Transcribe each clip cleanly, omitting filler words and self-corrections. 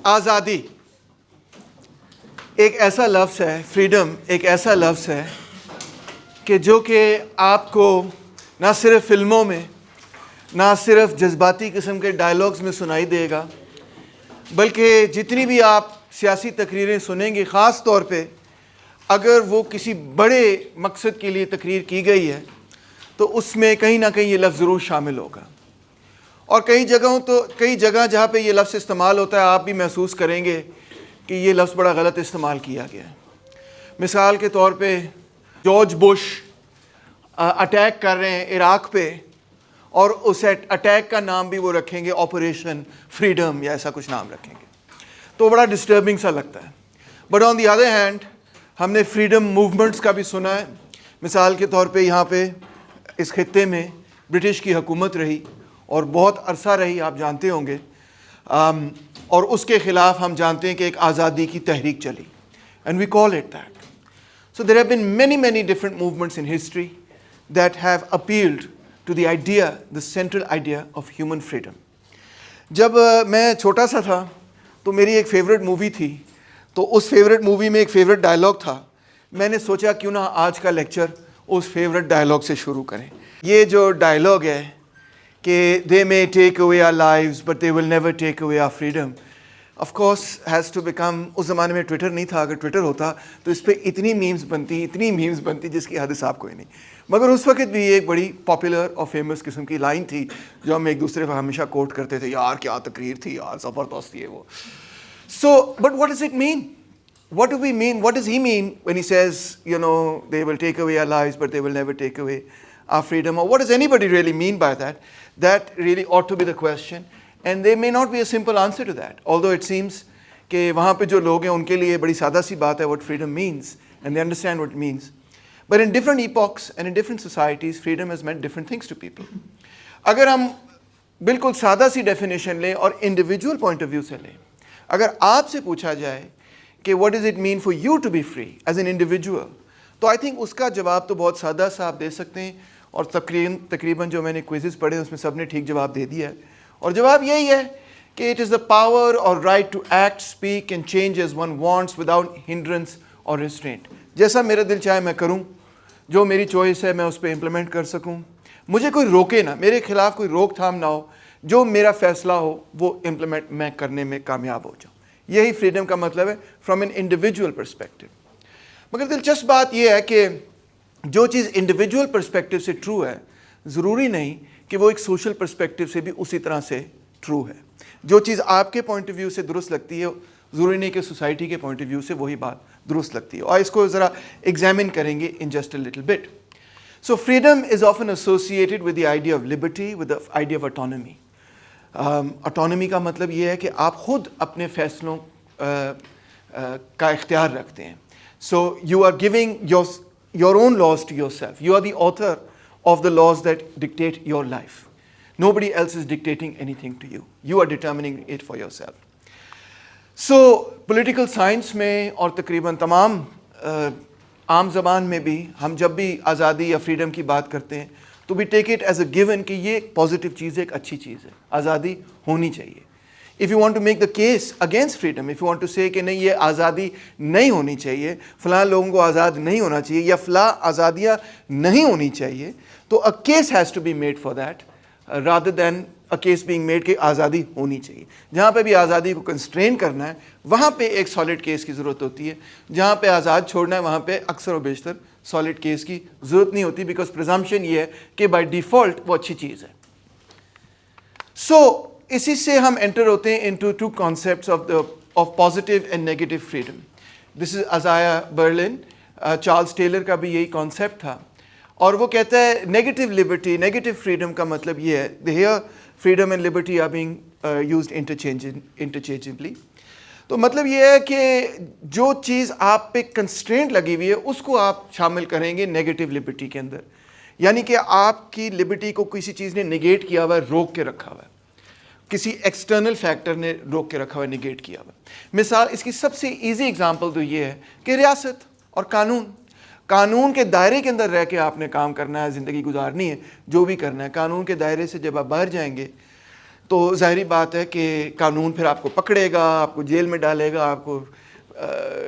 آزادی ایک ایسا لفظ ہے، فریڈم ایک ایسا لفظ ہے کہ جو کہ آپ کو نہ صرف فلموں میں، نہ صرف جذباتی قسم کے ڈائلاگز میں سنائی دے گا، بلکہ جتنی بھی آپ سیاسی تقریریں سنیں گے، خاص طور پہ اگر وہ کسی بڑے مقصد کے لیے تقریر کی گئی ہے تو اس میں کہیں نہ کہیں یہ لفظ ضرور شامل ہوگا. اور کئی جگہ جہاں پہ یہ لفظ استعمال ہوتا ہے آپ بھی محسوس کریں گے کہ یہ لفظ بڑا غلط استعمال کیا گیا ہے. مثال کے طور پہ جارج بش اٹیک کر رہے ہیں عراق پہ، اور اس اٹیک کا نام بھی وہ رکھیں گے آپریشن فریڈم یا ایسا کچھ نام رکھیں گے، تو بڑا ڈسٹربنگ سا لگتا ہے. But on the other hand ہم نے فریڈم موومنٹس کا بھی سنا ہے. مثال کے طور پہ یہاں پہ اس خطے میں برٹش کی حکومت رہی اور بہت عرصہ رہی، آپ جانتے ہوں گے، اور اس کے خلاف ہم جانتے ہیں کہ ایک آزادی کی تحریک چلی. And we call it that. So there have been many different movements in history that have appealed to the idea, the central idea of human freedom. جب میں چھوٹا سا تھا تو میری ایک فیوریٹ مووی تھی، تو اس فیوریٹ مووی میں ایک فیوریٹ ڈائلاگ تھا. میں نے سوچا کیوں نہ آج کا لیکچر اس فیوریٹ ڈائلاگ سے شروع کریں. یہ جو ڈائلاگ ہے کہ they may take away our lives but they will never take away our freedom, of course has to become. اس زمانے میں ٹویٹر نہیں تھا، اگر ٹویٹر ہوتا تو اس پہ اتنی میمز بنتی جس کی حد حساب کوئی نہیں. مگر اس وقت بھی ایک بڑی پاپولر اور فیمس قسم کی لائن تھی جو ہم ایک دوسرے کو ہمیشہ کوٹ کرتے تھے، یار کیا تقریر تھی یار، زبردست یہ وہ. So but what does it mean? What do we mean? What does he mean when he says, they will take away our lives but they will never take away our freedom? Or what does anybody really mean by that? That really ought to be the question. And there may not be a simple answer to that, although it seems کہ وہاں پہ جو لوگ ہیں ان کے لیے بڑی سادہ سی بات ہے what freedom means, and they understand what it means. But in different epochs and in different societies, freedom has meant different things to people. اگر ہم بالکل سادہ سی ڈیفینیشن لیں اور انڈیویجول پوائنٹ آف ویو سے لیں، اگر آپ سے پوچھا جائے کہ what does it mean for you to be free as an individual, تو I think اس کا جواب تو بہت سادہ سا آپ دے سکتے ہیں، اور تقریباً جو میں نے کوئزز پڑھے اس میں سب نے ٹھیک جواب دے دیا ہے. اور جواب یہی ہے کہ it is the power or right to act, speak and change as one wants without hindrance or restraint. جیسا میرا دل چاہے میں کروں، جو میری چوائس ہے میں اس پہ امپلیمنٹ کر سکوں، مجھے کوئی روکے نہ، میرے خلاف کوئی روک تھام نہ ہو، جو میرا فیصلہ ہو وہ امپلیمنٹ میں کرنے میں کامیاب ہو جاؤں. یہی فریڈم کا مطلب ہے فرام این انڈیویجول پرسپیکٹو. مگر دلچسپ بات یہ ہے کہ جو چیز انڈیویجول پرسپیکٹو سے ٹرو ہے، ضروری نہیں کہ وہ ایک سوشل پرسپیکٹو سے بھی اسی طرح سے ٹرو ہے. جو چیز آپ کے پوائنٹ آف ویو سے درست لگتی ہے ضروری نہیں کہ سوسائٹی کے پوائنٹ آف ویو سے وہی بات درست لگتی ہے. اور اس کو ذرا ایگزامن کریں گے in just a little bit. So freedom is often associated with the idea of Liberty, with the idea of autonomy. Autonomy کا مطلب یہ ہے کہ آپ خود اپنے فیصلوں کا اختیار رکھتے ہیں. So you are giving your own laws to yourself. You are the author of the laws that dictate your life. Nobody else is dictating anything to you. You are determining it for yourself. So political science میں اور تقریباً تمام عام زبان میں بھی ہم جب بھی آزادی یا فریڈم کی بات کرتے ہیں تو we take it as a given کہ یہ ایک پازیٹیو چیز ہے، ایک اچھی چیز ہے، آزادی ہونی چاہیے. If you want to make the case against freedom, if you want to say کہ نہیں یہ آزادی نہیں ہونی چاہیے، فلاں لوگوں کو آزاد نہیں ہونا چاہیے یا فلاں آزادیاں نہیں ہونی چاہیے، تو a case has to be made for that rather than a case being made کہ آزادی ہونی چاہیے. جہاں پہ بھی آزادی کو کنسٹرین کرنا ہے وہاں پہ ایک سالڈ کیس کی ضرورت ہوتی ہے. جہاں پہ آزاد چھوڑنا ہے وہاں پہ اکثر و بیشتر سالڈ کیس کی ضرورت نہیں ہوتی، بیکاز پرزمپشن یہ ہے کہ بائی ڈیفالٹ وہ اچھی چیز ہے. سو اسی سے ہم انٹر ہوتے ہیں into two concepts of positive and negative freedom. This is Isaiah Berlin. Charles Taylor کا بھی یہی کانسیپٹ تھا، اور وہ کہتا ہے نیگیٹو لبرٹی، نیگیٹو فریڈم کا مطلب یہ ہے here freedom and liberty are being used interchangeably. تو مطلب یہ ہے کہ جو چیز آپ پہ کنسٹرینٹ لگی ہوئی ہے اس کو آپ شامل کریں گے نیگیٹو لبرٹی کے اندر. یعنی کہ آپ کی لبرٹی کو کسی چیز نے نگیٹ کیا ہوا ہے، روک کے رکھا ہوا ہے، کسی ایکسٹرنل فیکٹر نے روک کے رکھا ہوا ہے، نگیٹ کیا ہوا. مثال اس کی سب سے ایزی ایگزامپل تو یہ ہے کہ ریاست اور قانون کے دائرے کے اندر رہ کے آپ نے کام کرنا ہے، زندگی گزارنی ہے، جو بھی کرنا ہے. قانون کے دائرے سے جب آپ باہر جائیں گے، تو ظاہری بات ہے کہ قانون پھر آپ کو پکڑے گا, آپ کو جیل میں ڈالے گا,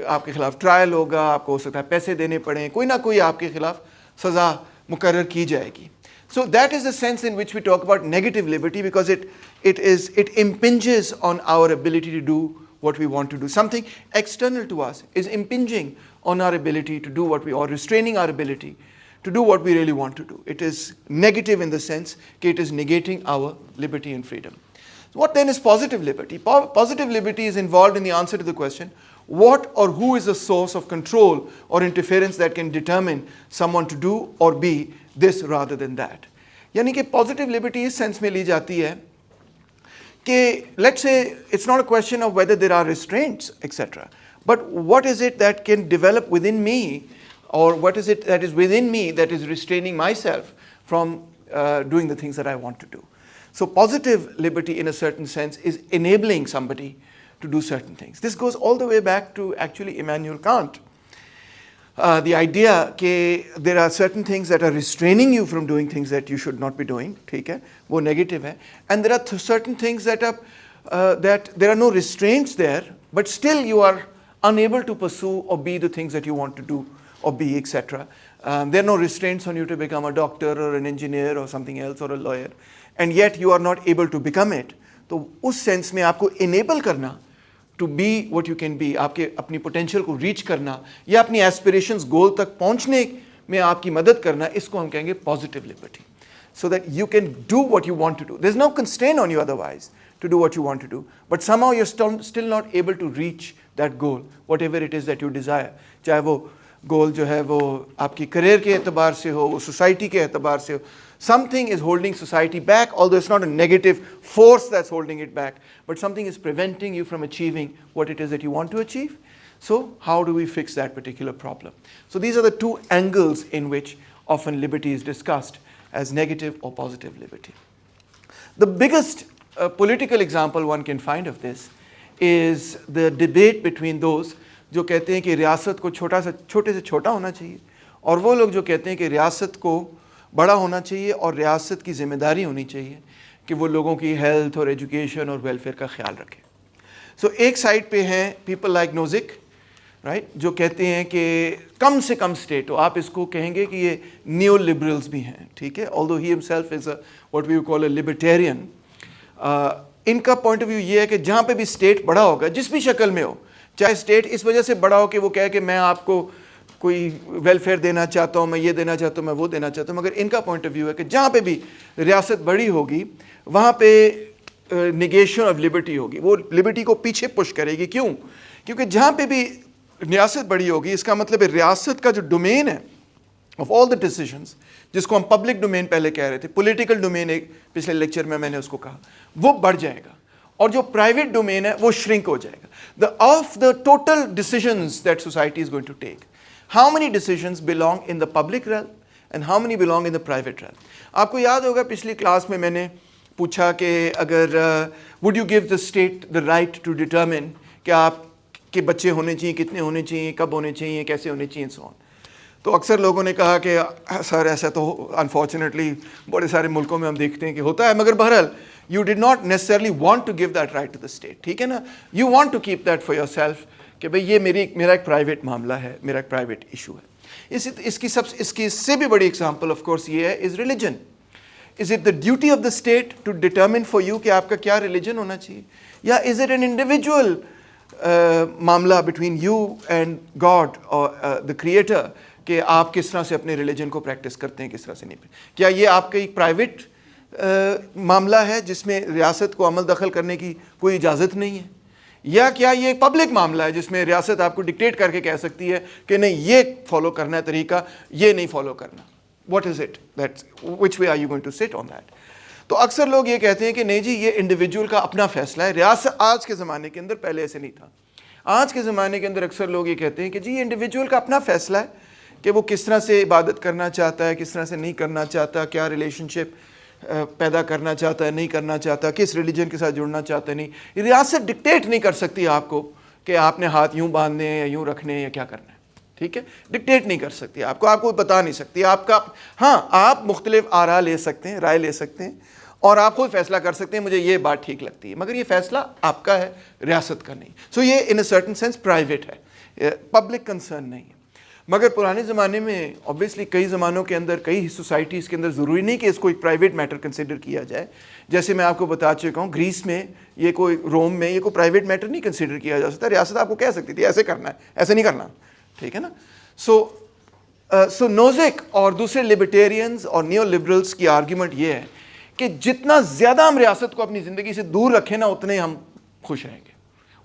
آپ کے خلاف ٹرائل ہوگا, آپ کو ہو سکتا ہے پیسے دینے پڑیں, کوئی نہ کوئی آپ کے خلاف سزا مقرر کی جائے گی. So that is the sense in which we talk about negative liberty, because it impinges on our ability to do what we want to do. Something external to us is impinging on our ability to do what we, or restraining our ability to do what we really want to do. It is negative in the sense that it is negating our liberty and freedom. So what then is positive liberty? Positive liberty is involved in the answer to the question, what or who is the source of control or interference that can determine someone to do or be this rather than that. یعنی کہ positive liberty اس sense میں لی جاتی ہے کہ let's say it's not a question of whether there are restraints etc, but what is it that can develop within me, or what is it that is within me that is restraining myself from doing the things that I want to do. So positive liberty in a certain sense is enabling somebody to do certain things. This goes all the way back to actually Immanuel Kant. The idea that there are certain things that are restraining you from doing things that you should not be doing, ٹھیک ہے, وہ negative ہے, and there are certain things that there are no restraints there, but still you are unable to pursue or be the things that you want to do or be, etc. There are no restraints on you to become a doctor or an engineer or something else or a lawyer, and yet you are not able to become it. تو اس sense میں آپ کو enable کرنا to be what you can be, آپ کے اپنی potential کو reach کرنا یا اپنی aspirations goal تک پہنچنے میں آپ کی مدد کرنا, اس کو ہم کہیں گے positive liberty, so that you can do what you want to do. There's no constraint on you otherwise to do what you want to do, but somehow you're still not able to reach that goal, whatever it is that you desire. چاہے وہ goal جو ہے وہ آپ کی career کے اعتبار سے ہو, وہ society کے اعتبار سے ہو. Something is holding society back, although it's not a negative force that's holding it back, but something is preventing you from achieving what it is that you want to achieve. So how do we fix that particular problem? So these are the two angles in which often liberty is discussed, as negative or positive liberty. The biggest political example one can find of this is the debate between those جو کہتے ہیں کہ ریاست کو چھوٹے سے چھوٹا ہونا چاہیے, اور وہ لوگ جو کہتے ہیں کہ ریاست کو بڑا ہونا چاہیے اور ریاست کی ذمہ داری ہونی چاہیے کہ وہ لوگوں کی ہیلتھ اور ایجوکیشن اور ویلفیئر کا خیال رکھے. سو ایک سائڈ پہ ہیں پیپل لائک نوزک, رائٹ, جو کہتے ہیں کہ کم سے کم اسٹیٹ ہو. آپ اس کو کہیں گے کہ یہ نیو لبرلز بھی ہیں, ٹھیک ہے, although he himself is what we call a libertarian. ان کا پوائنٹ آف ویو یہ ہے کہ جہاں پہ بھی اسٹیٹ بڑا ہوگا, جس بھی شکل میں ہو, چاہے اسٹیٹ اس وجہ سے بڑا ہو کہ وہ کہے کہ میں آپ کو کوئی ویلفیئر دینا چاہتا ہوں, میں یہ دینا چاہتا ہوں, میں وہ دینا چاہتا ہوں, مگر ان کا پوائنٹ آف ویو ہے کہ جہاں پہ بھی ریاست بڑی ہوگی وہاں پہ نیگیشن آف لبرٹی ہوگی, وہ لبرٹی کو پیچھے پش کرے گی. کیوں؟ کیونکہ جہاں پہ بھی ریاست بڑی ہوگی, اس کا مطلب ہے ریاست کا جو ڈومین ہے آف آل دا ڈیسیژنس, جس کو ہم پبلک ڈومین پہلے کہہ رہے تھے, پولیٹیکل ڈومین ایک پچھلے لیکچر میں نے اس کو کہا, وہ بڑھ جائے گا, اور جو پرائیویٹ ڈومین ہے وہ شرنک ہو جائے گا. Of the total decisions that society is going to take, how many decisions belong in the public realm and how many belong in the private realm? آپ کو یاد ہوگا پچھلی کلاس میں نے پوچھا کہ اگر would you give the state the right to determine کہ آپ کے بچے ہونے چاہیے, کتنے ہونے چاہیے, کب ہونے چاہیے, کیسے ہونے چاہیے, so on. تو اکثر لوگوں نے کہا کہ سر ایسا تو انفارچونیٹلی بڑے سارے ملکوں میں ہم دیکھتے ہیں کہ ہوتا ہے, مگر بہرحال you did not necessarily want to give that right to the state, ٹھیک ہے نا, you want to keep that for yourself کہ بھئی یہ میرا ایک پرائیویٹ معاملہ ہے, میرا ایک پرائیویٹ ایشو ہے. اس کی سے بھی بڑی ایگزامپل آف کورس یہ ہے is religion. Is it the duty of the state to determine for you کہ آپ کا کیا ریلیجن ہونا چاہیے, یا از اٹ این انڈیویجول معاملہ بٹوین یو اینڈ گاڈ اور دا کریٹر کہ آپ کس طرح سے اپنے ریلیجن کو پریکٹس کرتے ہیں, کس طرح سے نہیں. کیا یہ آپ کا ایک پرائیویٹ معاملہ ہے جس میں ریاست کو عمل دخل کرنے کی کوئی اجازت نہیں ہے, یا کیا یہ ایک پبلک معاملہ ہے جس میں ریاست آپ کو ڈکٹیٹ کر کے کہہ سکتی ہے کہ نہیں یہ فالو کرنا ہے طریقہ, یہ نہیں فالو کرنا. What is it that which way are you going to sit on that? تو اکثر لوگ یہ کہتے ہیں کہ نہیں جی یہ انڈیویجول کا اپنا فیصلہ ہے. ریاست آج کے زمانے کے اندر, پہلے ایسے نہیں تھا, آج کے زمانے کے اندر اکثر لوگ یہ کہتے ہیں کہ جی یہ انڈیویجول کا اپنا فیصلہ ہے کہ وہ کس طرح سے عبادت کرنا چاہتا ہے, کس طرح سے نہیں کرنا چاہتا, کیا ریلیشن شپ پیدا کرنا چاہتا ہے, نہیں کرنا چاہتا, کس ریلیجن کے ساتھ جڑنا چاہتا ہے, نہیں. ریاست ڈکٹیٹ نہیں کر سکتی آپ کو کہ آپ نے ہاتھ یوں باندھنے ہیں یا یوں رکھنے ہیں یا کیا کرنا ہے, ٹھیک ہے, ڈکٹیٹ نہیں کر سکتی آپ کو بتا نہیں سکتی. آپ کا ہاں آپ مختلف آراء لے سکتے ہیں, رائے لے سکتے ہیں, اور آپ خود فیصلہ کر سکتے ہیں مجھے یہ بات ٹھیک لگتی ہے، مگر یہ فیصلہ آپ کا ہے، ریاست کا نہیں. سو یہ ان اے سرٹن سینس پرائیویٹ ہے، پبلک کنسرن نہیں ہے. مگر پرانے زمانے میں obviously کئی زمانوں کے اندر کئی سوسائٹیز کے اندر ضروری نہیں کہ اس کو ایک پرائیویٹ میٹر کنسیڈر کیا جائے. جیسے میں آپ کو بتا چکا ہوں گریس میں یہ کوئی، روم میں یہ کوئی پرائیویٹ میٹر نہیں کنسیڈر کیا جا سکتا. ریاست آپ کو کہہ سکتی تھی ایسے کرنا ہے، ایسے نہیں کرنا، ٹھیک ہے نا. سو نوزک اور دوسرے لبرٹیرینز اور نیو لبرلز کی آرگیومنٹ یہ ہے کہ جتنا زیادہ ہم ریاست کو اپنی زندگی سے دور رکھیں نا اتنے ہم خوش رہیں گے،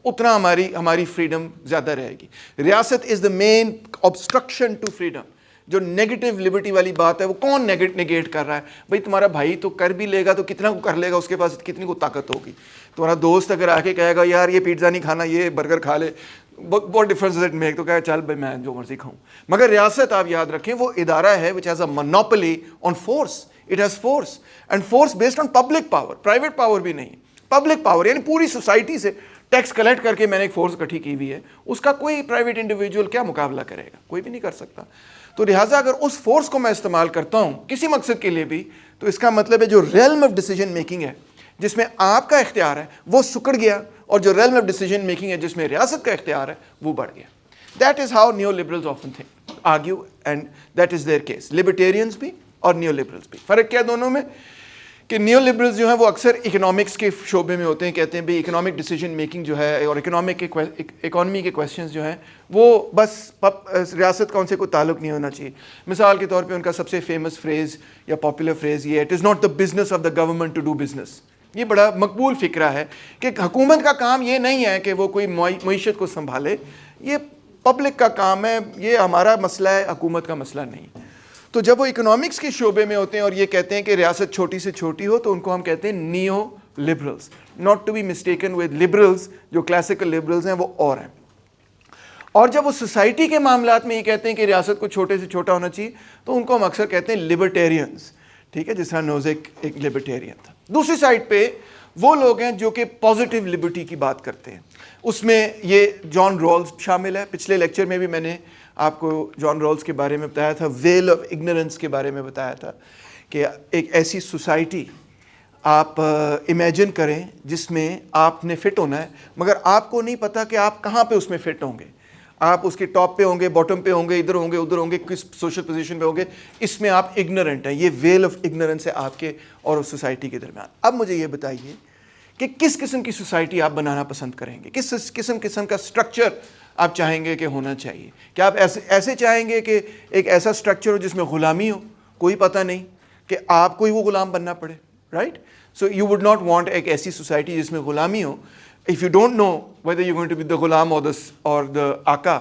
اتنا ہماری فریڈم زیادہ رہے گی. ریاست از دا مین obstruction ٹو فریڈم. جو نیگیٹو لبرٹی والی بات ہے وہ کون نیگیٹ کر رہا ہے؟ بھائی تمہارا بھائی تو کر بھی لے گا تو کتنا کو کر لے گا، اس کے پاس کتنی کو طاقت ہوگی. تمہارا دوست اگر آ کے کہے گا یار یہ پیزا نہیں کھانا، یہ برگر کھا لے، what difference does it make؟ تو کہے چل بھائی میں جو مرضی کھاؤں. مگر ریاست آپ یاد رکھیں وہ ادارہ ہے which has a monopoly on force. It has force and force based on public power. Private power بھی نہیں، پبلک پاور. یعنی پوری سوسائٹی سے ٹیکس کلیکٹ کر کے میں نے ایک فورس اکٹھی کی ہوئی ہے، اس کا کوئی پرائیویٹ انڈیویجول کیا مقابلہ کرے گا؟ کوئی بھی نہیں کر سکتا. تو لہٰذا اگر اس فورس کو میں استعمال کرتا ہوں کسی مقصد کے لیے بھی، تو اس کا مطلب ہے جو ریلم آف ڈیسیجن میکنگ ہے جس میں آپ کا اختیار ہے وہ سکڑ گیا، اور جو ریلم آف ڈیسیجن میکنگ ہے جس میں ریاست کا اختیار ہے وہ بڑھ گیا. That is how new liberals often think argue and that is their case. Libertarians بھی اور نیو لبرلز بھی. فرق کیا دونوں میں؟ کہ نیو لبرلز جو ہیں وہ اکثر اکنامکس کے شعبے میں ہوتے ہیں، کہتے ہیں بھئی اکنامک ڈیسیجن میکنگ جو ہے اور اکانومی کے کویسچنز جو ہیں وہ بس ریاست کا ان سے کوئی تعلق نہیں ہونا چاہیے. مثال کے طور پہ ان کا سب سے فیمس فریز یا پاپولر فریز یہ ہے it is not the business of the government to do business. یہ بڑا مقبول فکرہ ہے کہ حکومت کا کام یہ نہیں ہے کہ وہ کوئی معیشت کو سنبھالے، یہ پبلک کا کام ہے، یہ ہمارا مسئلہ ہے، حکومت کا مسئلہ نہیں. تو جب وہ اکنامکس کے شعبے میں ہوتے ہیں اور یہ کہتے ہیں کہ ریاست چھوٹی سے چھوٹی ہو تو ان کو ہم کہتے ہیں neoliberals, not to be mistaken with liberals جو کلاسیکل لبرلز ہیں وہ اور ہیں. اور جب وہ سوسائٹی کے معاملات میں یہ کہتے ہیں کہ ریاست کو چھوٹے سے چھوٹا ہونا چاہیے تو ان کو ہم اکثر کہتے ہیں لبرٹیرینز، ٹھیک ہے، جس طرح نوزک ایک لبرٹیرین تھا. دوسری سائڈ پہ وہ لوگ ہیں جو کہ پازیٹیو لبرٹی کی بات کرتے ہیں. اس میں یہ جان رولز شامل ہے. پچھلے لیکچر میں بھی میں نے آپ کو جان رولز کے بارے میں بتایا تھا، ویل آف اگنورنس کے بارے میں بتایا تھا کہ ایک ایسی سوسائٹی آپ امیجن کریں جس میں آپ نے فٹ ہونا ہے مگر آپ کو نہیں پتہ کہ آپ کہاں پہ اس میں فٹ ہوں گے. آپ اس کے ٹاپ پہ ہوں گے، باٹم پہ ہوں گے، ادھر ہوں گے، ادھر ہوں گے، کس سوشل پوزیشن پہ ہوں گے، اس میں آپ اگنورنٹ ہیں. یہ ویل آف اگنورنس ہے آپ کے اور اس سوسائٹی کے درمیان. اب مجھے یہ بتائیے کہ کس قسم کی سوسائٹی آپ بنانا پسند کریں گے، کس قسم کا سٹرکچر آپ چاہیں گے کہ ہونا چاہیے. کیا آپ ایسے چاہیں گے کہ ایک ایسا سٹرکچر ہو جس میں غلامی ہو، کوئی پتہ نہیں کہ آپ کو ہی وہ غلام بننا پڑے، right? So you would not want ایک ایسی سوسائٹی جس میں غلامی ہو. If you don't know whether you going to be the غلام اور دا آقا،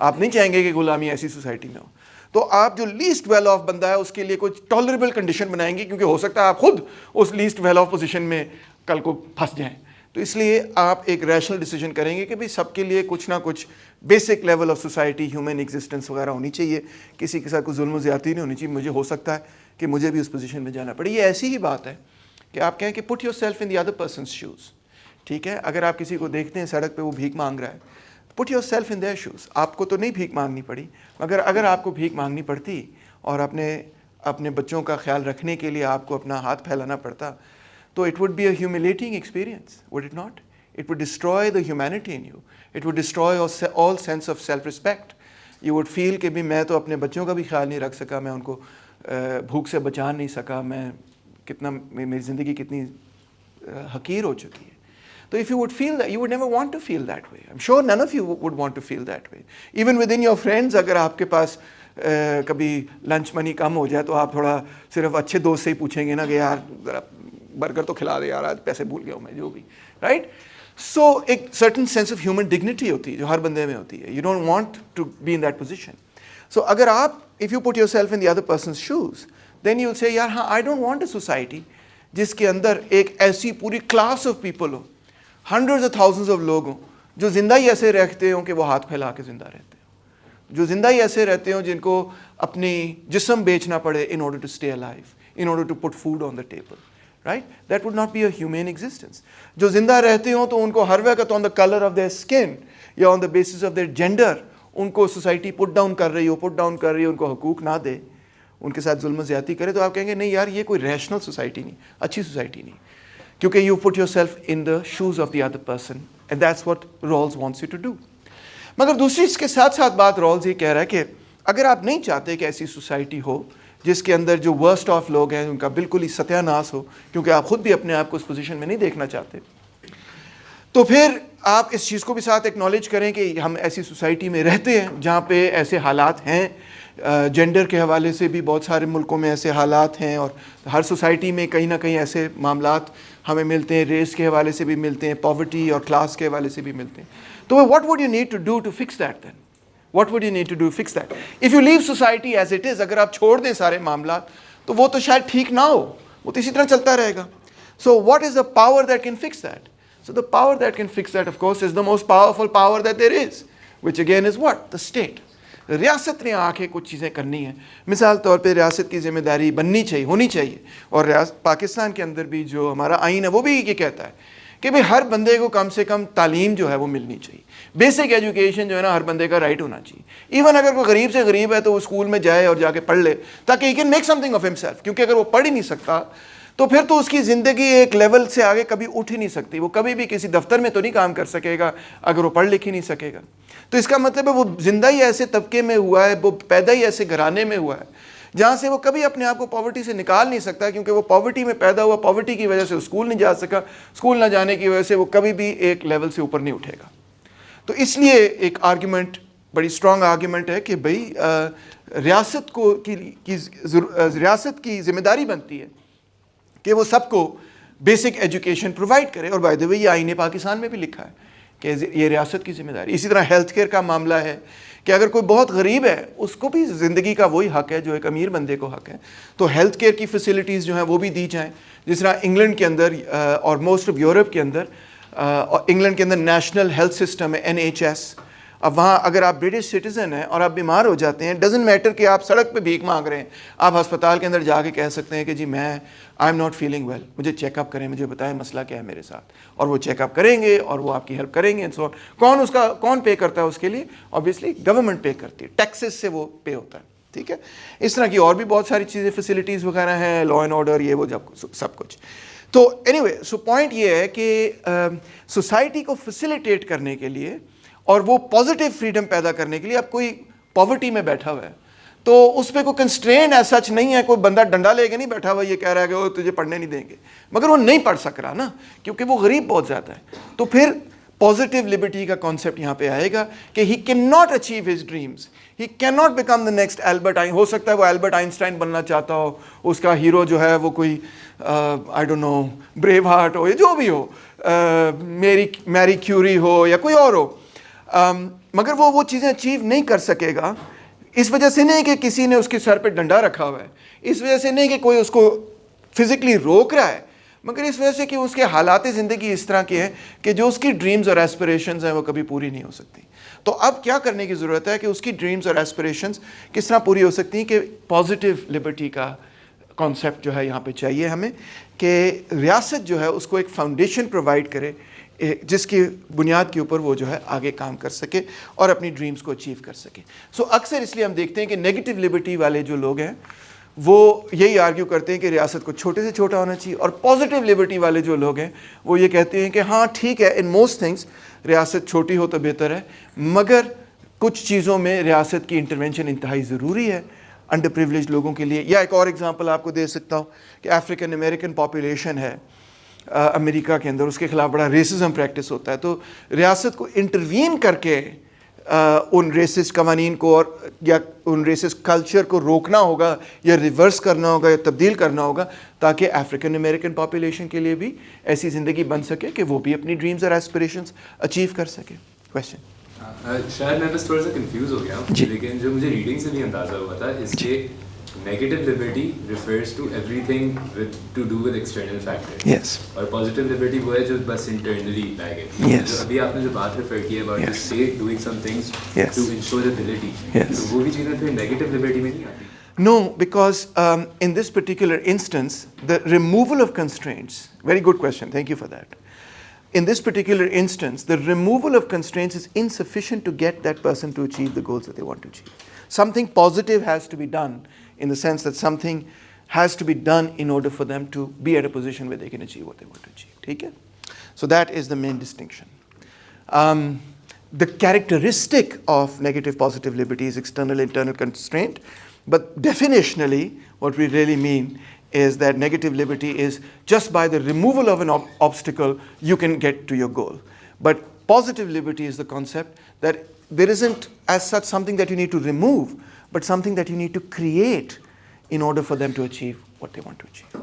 آپ نہیں چاہیں گے کہ غلامی ایسی سوسائٹی میں ہو. تو آپ جو لیسٹ ویل آف بندہ ہے اس کے لیے کوئی ٹالریبل کنڈیشن بنائیں گے، کیونکہ ہو سکتا ہے آپ خود اس لیسٹ ویل آف پوزیشن میں کل کو پھنس جائیں. تو اس لیے آپ ایک ریشنل ڈیسیجن کریں گے کہ بھئی سب کے لیے کچھ نہ کچھ basic level of society, human existence وغیرہ ہونی چاہیے، کسی کے ساتھ کوئی ظلم و زیادتی نہیں ہونی چاہیے. مجھے ہو سکتا ہے کہ مجھے بھی اس پوزیشن میں جانا پڑے. یہ ایسی ہی بات ہے کہ آپ کہیں کہ put yourself in the other person's shoes. ٹھیک ہے، اگر آپ کسی کو دیکھتے ہیں سڑک پہ وہ بھیک مانگ رہا ہے، put yourself in their shoes. آپ کو تو نہیں بھیک مانگنی پڑی، مگر اگر آپ کو بھیک مانگنی پڑتی اور اپنے بچوں کا خیال رکھنے کے لیے آپ کو اپنا ہاتھ پھیلانا پڑتا تو it would be a humiliating experience, would it not? It would destroy the humanity in you. It would destroy all sense of self-respect. You would feel کہ بھی میں تو اپنے بچوں کا بھی خیال نہیں رکھ سکا، میں ان کو بھوک سے بچا نہیں سکا، میں کتنا میری زندگی کتنی حقیر ہو چکی ہے. تو if you would feel that, you would never want to feel that way. I'm sure none of you would want to feel that way. Even within your friends, اگر آپ کے پاس کبھی لنچ منی کم ہو جائے تو آپ تھوڑا صرف اچھے دوست سے ہی پوچھیں گے نا کہ یار ذرا برگر تو کھلا دے یار، آج پیسے بھول گیا ہوں میں، جو بھی، رائٹ؟ سو ایک certain sense of human dignity ہوتی ہے جو ہر بندے میں ہوتی ہے. You don't want to be in that position. So اگر آپ if you put yourself in the other person's shoes then you will say یار ہاں I don't want a society جس کے اندر ایک ایسی پوری کلاس آف پیپل ہو، ہنڈریڈز آف تھاؤزنڈز آف لوگ ہوں جو زندہ ہی ایسے رہتے ہوں کہ وہ ہاتھ پھیلا کے زندہ رہتے ہوں، جو زندہ ہی ایسے رہتے ہوں جن کو اپنی جسم بیچنا پڑے in order to stay alive, in order to put food on the table, right? That would not be a humane existence. جو زندہ رہتے ہوں تو ان کو ہر وقت on the color of their skin یا on the basis of their gender ان کو society put down کر رہی ہو، ان کو حقوق نہ دے، ان کے ساتھ ظلم و زیادتی کرے, تو آپ کہیں گے نہیں یار یہ کوئی ریشنل سوسائٹی نہیں, اچھی سوسائٹی نہیں, کیونکہ you put yourself in the shoes of the other person and that's what Rawls wants you to do. مگر دوسری اس کے ساتھ ساتھ بات رولز یہ کہہ رہا ہے کہ اگر آپ نہیں چاہتے کہ ایسی سوسائٹی ہو جس کے اندر جو ورسٹ آف لوگ ہیں ان کا بالکل ہی ستیہ ناش ہو, کیونکہ آپ خود بھی اپنے آپ کو اس پوزیشن میں نہیں دیکھنا چاہتے, تو پھر آپ اس چیز کو بھی ساتھ ایکنالج کریں کہ ہم ایسی سوسائٹی میں رہتے ہیں جہاں پہ ایسے حالات ہیں. جینڈر کے حوالے سے بھی بہت سارے ملکوں میں ایسے حالات ہیں, اور ہر سوسائٹی میں کہیں نہ کہیں ایسے معاملات ہمیں ملتے ہیں, ریس کے حوالے سے بھی ملتے ہیں, پاورٹی اور کلاس کے حوالے سے بھی ملتے ہیں. تو what would you need to do to fix that then? What would you need to do fix that? If you leave society as it is, اگر آپ چھوڑ دیں سارے معاملات تو وہ تو شاید ٹھیک نہ ہو, وہ تو اسی طرح چلتا رہے گا. So what is the power that can fix that? So the power that can fix that, of course, is the most powerful power that there is, which again is what? The state. ریاست نے آ کے کچھ چیزیں کرنی ہیں. مثال طور پہ ریاست کی ذمہ داری بننی چاہیے, ہونی چاہیے, اور پاکستان کے اندر بھی جو ہمارا آئین ہے وہ بھی یہ کہتا ہے کہ بھئی ہر بندے کو کم سے کم تعلیم جو ہے وہ ملنی چاہیے. بیسک ایجوکیشن جو ہے نا ہر بندے کا رائٹ ہونا چاہیے. ایون اگر کوئی غریب سے غریب ہے تو وہ اسکول میں جائے اور جا کے پڑھ لے تاکہ he can make some thing of himself, کیونکہ اگر وہ پڑھ ہی نہیں سکتا تو پھر تو اس کی زندگی ایک لیول سے آگے کبھی اٹھ ہی نہیں سکتی. وہ کبھی بھی کسی دفتر میں تو نہیں کام کر سکے گا اگر وہ پڑھ لکھ ہی نہیں سکے گا. تو اس کا مطلب ہے وہ زندہ ہی ایسے طبقے میں ہوا ہے, وہ پیدا ہی ایسے گھرانے میں ہوا ہے جہاں سے وہ کبھی اپنے آپ کو پاورٹی سے نکال نہیں سکتا, کیونکہ وہ پاورٹی میں پیدا ہوا, پاورٹی کی وجہ سے اسکول نہیں جا سکا, اسکول نہ جانے کی وجہ سے وہ کبھی بھی ایک لیول سے اوپر نہیں اٹھے گا. تو اس لیے ایک آرگیومنٹ, بڑی اسٹرانگ آرگیومنٹ ہے کہ بھئی ریاست کی ذمہ داری بنتی ہے کہ وہ سب کو بیسک ایجوکیشن پرووائڈ کرے. اور بائی دی وے یہ آئین پاکستان میں بھی لکھا ہے کہ یہ ریاست کی ذمہ داری. اسی طرح ہیلتھ کیئر کا معاملہ ہے کہ اگر کوئی بہت غریب ہے اس کو بھی زندگی کا وہی حق ہے جو ایک امیر بندے کو حق ہے, تو ہیلتھ کیئر کی فیسلٹیز جو ہیں وہ بھی دی جائیں. جس طرح انگلینڈ کے اندر اور موسٹ آف یورپ کے اندر, انگلینڈ کے اندر نیشنل ہیلتھ سسٹم ہے NHS. اب وہاں اگر آپ برٹش سٹیزن ہیں اور آپ بیمار ہو جاتے ہیں, ڈزنٹ میٹر کہ آپ سڑک پہ بھیک مانگ رہے ہیں, آپ ہسپتال کے اندر جا کے کہہ سکتے ہیں کہ جی میں I'm not feeling well, مجھے چیک اپ کریں, مجھے بتائیں مسئلہ کیا ہے میرے ساتھ, اور وہ چیک اپ کریں گے اور وہ آپ کی ہیلپ کریں گے. کون پے کرتا ہے اس کے لیے؟ اوبیسلی گورنمنٹ پے کرتی ہے, ٹیکسز سے وہ پے ہوتا ہے. ٹھیک ہے, اس طرح کی اور بھی بہت ساری چیزیں, فیسلٹیز وغیرہ ہیں, لا اینڈ آرڈر, یہ وہ سب کچھ. تو اینی وے, سو پوائنٹ یہ ہے کہ سوسائٹی کو فیسیلیٹیٹ کرنے کے لیے اور وہ پازیٹیو فریڈم پیدا کرنے کے لیے, اب کوئی پاورٹی میں بیٹھا ہوا ہے تو اس پہ کوئی کنسٹرین ایسا سچ نہیں ہے, کوئی بندہ ڈنڈا لے کے نہیں بیٹھا ہوا یہ کہہ رہا ہے کہ وہ تجھے پڑھنے نہیں دیں گے, مگر وہ نہیں پڑھ سک رہا نا کیونکہ وہ غریب بہت زیادہ ہے. تو پھر پازیٹیو لبرٹی کا کانسیپٹ یہاں پہ آئے گا کہ he can not achieve his dreams, he can not become the next Albert آئن. ہو سکتا ہے وہ البرٹ آئنسٹائن بننا چاہتا ہو, اس کا ہیرو جو ہے وہ کوئی I don't know Braveheart ہو یا جو بھی ہو, میری کیوری ہو یا کوئی اور ہو, مگر وہ چیزیں اچیو نہیں کر سکے گا. اس وجہ سے نہیں کہ کسی نے اس کے سر پہ ڈنڈا رکھا ہوا ہے, اس وجہ سے نہیں کہ کوئی اس کو فزیکلی روک رہا ہے, مگر اس وجہ سے کہ اس کے حالات زندگی اس طرح کے ہیں کہ جو اس کی ڈریمز اور ایسپریشنز ہیں وہ کبھی پوری نہیں ہو سکتی. تو اب کیا کرنے کی ضرورت ہے کہ اس کی ڈریمز اور ایسپریشنز کس طرح پوری ہو سکتی ہیں, کہ پازیٹیو لبرٹی کا کانسیپٹ جو ہے یہاں پہ چاہیے ہمیں, کہ ریاست جو ہے اس کو ایک فاؤنڈیشن پرووائڈ کرے جس کی بنیاد کے اوپر وہ جو ہے آگے کام کر سکے اور اپنی ڈریمز کو اچیو کر سکے. سو اکثر اس لیے ہم دیکھتے ہیں کہ نیگیٹو لبرٹی والے جو لوگ ہیں وہ یہی آرگیو کرتے ہیں کہ ریاست کو چھوٹے سے چھوٹا ہونا چاہیے, اور پازیٹیو لبرٹی والے جو لوگ ہیں وہ یہ کہتے ہیں کہ ہاں ٹھیک ہے, ان موسٹ تھنگس ریاست چھوٹی ہو تو بہتر ہے, مگر کچھ چیزوں میں ریاست کی انٹرونشن انتہائی ضروری ہے انڈر پریولیج لوگوں کے لیے. یا ایک اور ایگزامپل آپ کو دے سکتا ہوں کہ افریقن امریکن پاپولیشن ہے امریکہ کے اندر, اس کے خلاف بڑا ریسزم پریکٹس ہوتا ہے, تو ریاست کو انٹروین کر کے ان ریسسٹ قوانین کو اور یا ان ریسسٹ کلچر کو روکنا ہوگا یا ریورس کرنا ہوگا یا تبدیل کرنا ہوگا, تاکہ افریقن امریکن پاپولیشن کے لیے بھی ایسی زندگی بن سکے کہ وہ بھی اپنی ڈریمز اور ایسپریشنز اچیو کر سکے. کویشچن شاید میں بس تھوڑا سا کنفیوز ہو گیا, لیکن جو مجھے ریڈنگ سے بھی اندازہ ہوا تھا اس کے negative liberty refers to everything to do with external factor, اور پازیٹیو لبرٹی وہ ہے جو بس انٹرنلی لائی گئی. جو ابھی آپ نے جو بات ریفر کی ہے about the state doing some things to ensure ability, تو وہ بھی چیزیں پھر نیگیٹو لبرٹی میں نہیں آتی. No, because in this particular instance, the removal of constraints, very good question, thank you for that. In this particular instance, the removal of constraints is insufficient to get that person to achieve the goals that they want to achieve. Something positive has to be done in the sense that something has to be done in order for them to be at a position where they can achieve what they want to achieve. Okay? So that is the main distinction. The characteristic of negative positive liberty is external internal constraint, but definitionally what we really mean is that negative liberty is just by the removal of an obstacle you can get to your goal. But positive liberty is the concept that there isn't as such something that you need to remove, but something that you need to create in order for them to achieve what they want to achieve.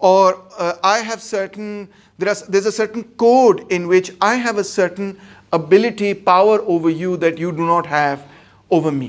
or I have certain, there's a certain code in which I have a certain ability, power over you that you do not have over me.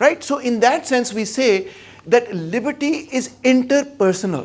Right? So in that sense we say that liberty is interpersonal.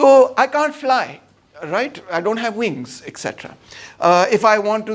So I can't fly, right? I don't have wings, etc. If I want to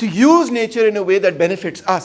to use nature in a way that benefits us,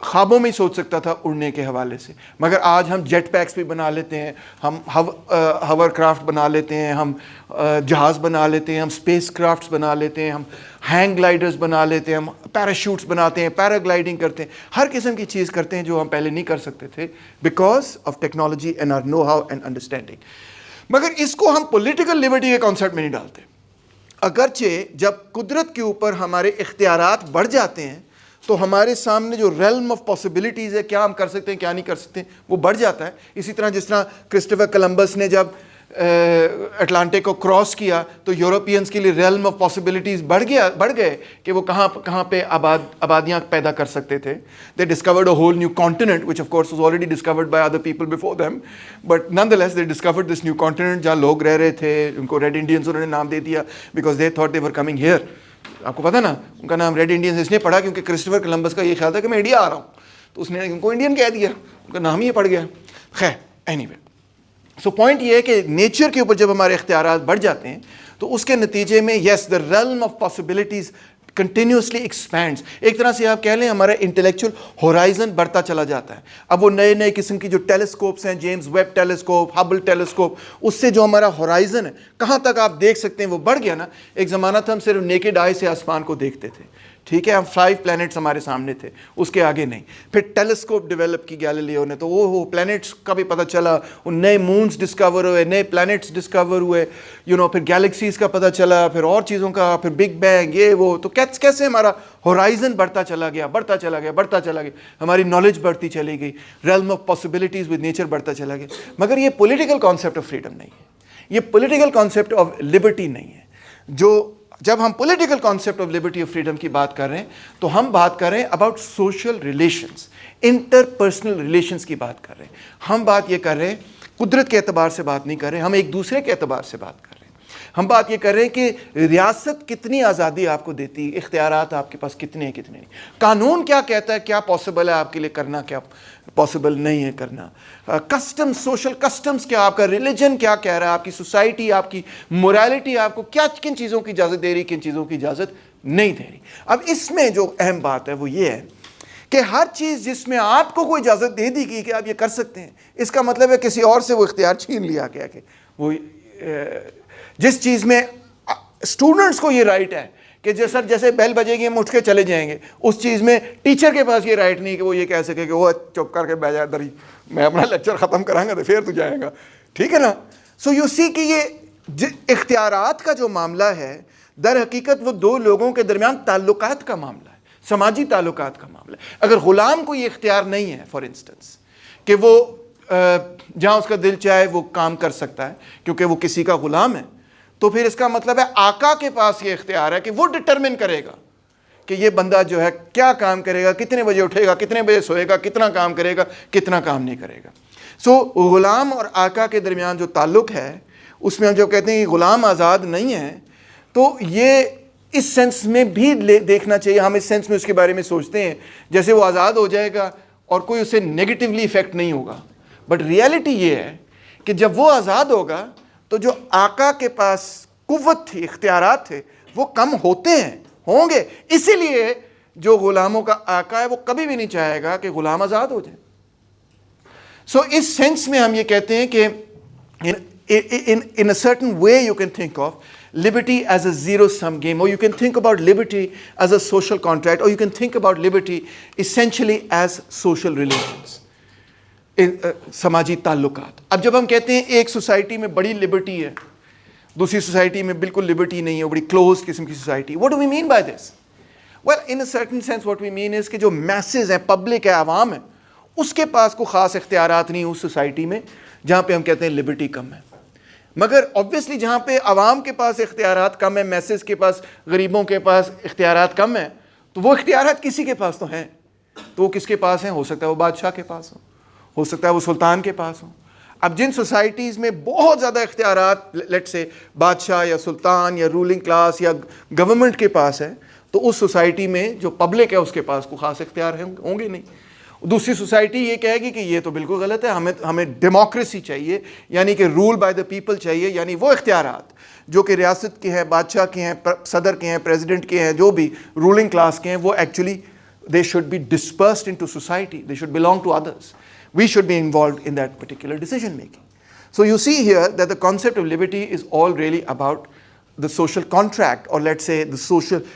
خوابوں میں ہی سوچ سکتا تھا اڑنے کے حوالے سے. مگر آج ہم جیٹ پیکس بھی بنا لیتے ہیں, ہم ہاور کرافٹ بنا لیتے ہیں, ہم جہاز بنا لیتے ہیں, ہم اسپیس کرافٹس بنا لیتے ہیں, ہم ہینگ گلائڈرز بنا لیتے ہیں, ہم پیراشوٹس بناتے ہیں, پیرا گلائڈنگ کرتے ہیں, ہر قسم کی چیز کرتے ہیں جو ہم پہلے نہیں کر سکتے تھے because of technology and our know how and understanding. مگر اس کو ہم پولیٹیکل لبرٹی کے کانسیپٹ میں نہیں ڈالتے. اگرچہ جب قدرت کے اوپر ہمارے اختیارات بڑھ جاتے ہیں تو ہمارے سامنے جو ریلم آف پاسبلٹیز ہے, کیا ہم کر سکتے ہیں کیا نہیں کر سکتے, وہ بڑھ جاتا ہے. اسی طرح جس طرح کرسٹوفر کولمبس نے جب اٹلانٹک کو کراس کیا تو یورپینس کے لیے ریلم آف پاسبلٹیز بڑھ گئے کہ وہ کہاں پہ آبادیاں پیدا کر سکتے تھے. They discovered a whole new continent which of course was already discovered by other people before them, but nonetheless they discovered this new continent جہاں لوگ رہ رہے تھے. ان کو ریڈ انڈینس انہوں نے نام دے دیا because they thought they were coming here. آپ کو پتا نا ان کا نام ریڈ انڈینس اس لیے پڑا کیونکہ کرسٹوفر کولمبس کا یہ خیال تھا کہ میں انڈیا آ رہا ہوں, تو اس نے ان کو انڈین کہہ دیا, ان کا نام ہی یہ پڑ گیا. خیر اینی وے, سو پوائنٹ یہ ہے کہ نیچر کے اوپر جب ہمارے اختیارات بڑھ جاتے ہیں تو اس کے نتیجے میں yes the realm of possibilities continuously expands. ایک طرح سے آپ کہہ لیں ہمارا انٹلیکچوئل ہورائزن بڑھتا چلا جاتا ہے. اب وہ نئے قسم کی جو ٹیلیسکوپس ہیں, James Webb telescope, Hubble telescope, اس سے جو ہمارا ہورائزن ہے کہاں تک آپ دیکھ سکتے ہیں وہ بڑھ گیا نا. ایک زمانہ تھا ہم صرف نیکڈ آئی سے آسمان کو دیکھتے تھے, ٹھیک ہے, ہم 5 پلانٹس ہمارے سامنے تھے, اس کے آگے نہیں. پھر ٹیلیسکوپ ڈیولپ کی گیلیلیو نے, تو وہ پلانٹس کا بھی پتہ چلا, وہ نئے مونز ڈسکور ہوئے, نئے پلانٹس ڈسکور ہوئے, پھر گیلیکسیز کا پتہ چلا, پھر اور چیزوں کا, پھر بگ بینگ, یہ وہ. تو کیسے ہمارا ہورائزن بڑھتا چلا گیا, ہماری نالج بڑھتی چلی گئی, realm of possibilities with nature بڑھتا چلا گیا. مگر یہ پولیٹیکل کانسیپٹ آف فریڈم نہیں ہے, یہ پولیٹیکل کانسیپٹ آف لبرٹی نہیں ہے. جب ہم political concept of Liberty of freedom کی بات کر رہے ہیں تو ہم بات کر رہے ہیں about social relations, interpersonal relations کی بات کر رہے ہیں. ہم بات یہ کر رہے ہیں قدرت کے اعتبار سے بات نہیں کر رہے ہیں, ہم ایک دوسرے کے اعتبار سے بات کر رہے ہیں. ہم بات یہ کر رہے ہیں کہ ریاست کتنی آزادی آپ کو دیتی ہے, اختیارات آپ کے پاس کتنے ہیں کتنے نہیں, قانون کیا کہتا ہے, کیا پاسبل ہے آپ کے لیے کرنا, کیا پاسبل نہیں ہے کرنا, کسٹم, سوشل کسٹمز کیا, آپ کا ریلیجن کیا کہہ رہا ہے, آپ کی سوسائٹی, آپ کی مورالٹی آپ کو کیا, کن چیزوں کی اجازت دے رہی, کن چیزوں کی اجازت نہیں دے رہی. اب اس میں جو اہم بات ہے وہ یہ ہے کہ ہر چیز جس میں آپ کو کوئی اجازت دے دی گئی کہ آپ یہ کر سکتے ہیں, اس کا مطلب ہے کسی اور سے وہ اختیار چھین لیا گیا. کہ وہ جس چیز میں اسٹوڈنٹس کو یہ رائٹ ہے کہ جیسے بیل بجے گی ہم اٹھ کے چلے جائیں گے, اس چیز میں ٹیچر کے پاس یہ رائٹ نہیں کہ وہ یہ کہہ سکے کہ وہ چپ کر کے بیٹھ جائے دری, میں اپنا لیکچر ختم کراں گا تو پھر تو جائے گا, ٹھیک ہے نا. سو یو سی کہ یہ اختیارات کا جو معاملہ ہے در حقیقت وہ دو لوگوں کے درمیان تعلقات کا معاملہ ہے, سماجی تعلقات کا معاملہ ہے. اگر غلام کو یہ اختیار نہیں ہے فار انسٹنس کہ وہ جہاں اس کا دل چاہے وہ کام کر سکتا ہے کیونکہ وہ کسی کا غلام ہے, تو پھر اس کا مطلب ہے آقا کے پاس یہ اختیار ہے کہ وہ ڈٹرمن کرے گا کہ یہ بندہ جو ہے کیا کام کرے گا, کتنے بجے اٹھے گا, کتنے بجے سوئے گا, کتنا کام کرے گا, کتنا کام نہیں کرے گا. سو غلام اور آقا کے درمیان جو تعلق ہے اس میں ہم جو کہتے ہیں کہ غلام آزاد نہیں ہے, تو یہ اس سینس میں بھی دیکھنا چاہیے. ہم اس سینس میں اس کے بارے میں سوچتے ہیں جیسے وہ آزاد ہو جائے گا اور کوئی اسے نیگیٹیولی افیکٹ نہیں ہوگا, بٹ ریئلٹی یہ ہے کہ جب وہ آزاد ہوگا تو جو آقا کے پاس قوت تھی, اختیارات تھے, وہ کم ہوتے ہیں, ہوں گے. اسی لیے جو غلاموں کا آقا ہے وہ کبھی بھی نہیں چاہے گا کہ غلام آزاد ہو جائے. سو اس سینس میں ہم یہ کہتے ہیں کہ in a certain way you can think of liberty as a zero-sum game, or you can think about liberty as a social contract, or you can think about liberty essentially as social relations. سماجی تعلقات. اب جب ہم کہتے ہیں ایک society میں بڑی لبرٹی ہے, دوسری سوسائٹی میں بالکل لبرٹی نہیں ہے, بڑی کلوز قسم کی society, what do we mean by this? Well, in a certain sense what we mean is کہ جو میسز ہیں, پبلک ہے, عوام ہے, اس کے پاس کوئی خاص اختیارات نہیں اس سوسائٹی میں جہاں پہ ہم کہتے ہیں لبرٹی کم ہے. مگر obviously جہاں پہ عوام کے پاس اختیارات کم ہیں, میسز کے پاس, غریبوں کے پاس اختیارات کم ہیں, تو وہ اختیارات کسی کے پاس تو ہیں, تو وہ کس کے پاس ہیں؟ ہو سکتا ہے وہ بادشاہ کے پاس ہو سکتا ہے وہ سلطان کے پاس ہو. اب جن سوسائٹیز میں بہت زیادہ اختیارات لیٹ سے بادشاہ یا سلطان یا رولنگ کلاس یا گورنمنٹ کے پاس ہے, تو اس سوسائٹی میں جو پبلک ہے اس کے پاس کوئی خاص اختیار ہوں گے نہیں. دوسری سوسائٹی یہ کہے گی کہ یہ تو بالکل غلط ہے, ہمیں ڈیموکریسی چاہیے, یعنی کہ رول بائی دا پیپل چاہیے, یعنی وہ اختیارات جو کہ ریاست کے ہیں, بادشاہ کے ہیں, صدر کے ہیں, پریزیڈنٹ کے ہیں, جو بھی رولنگ کلاس کے ہیں, وہ actually they should be dispersed into society, they should belong to others. We should be involved in that particular decision making. So you see here that the concept of liberty is all really about the social contract, or let's say the social,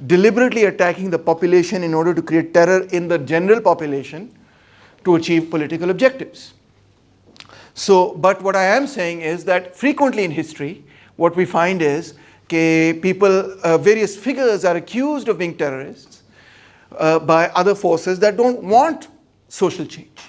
deliberately attacking the population in order to create terror in the general population to achieve political objectives. So, but what I am saying is that frequently in history, what we find is that people, various figures are accused of being terrorists by other forces that don't want social change.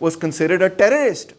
was considered a terrorist,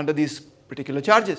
under these particular charges.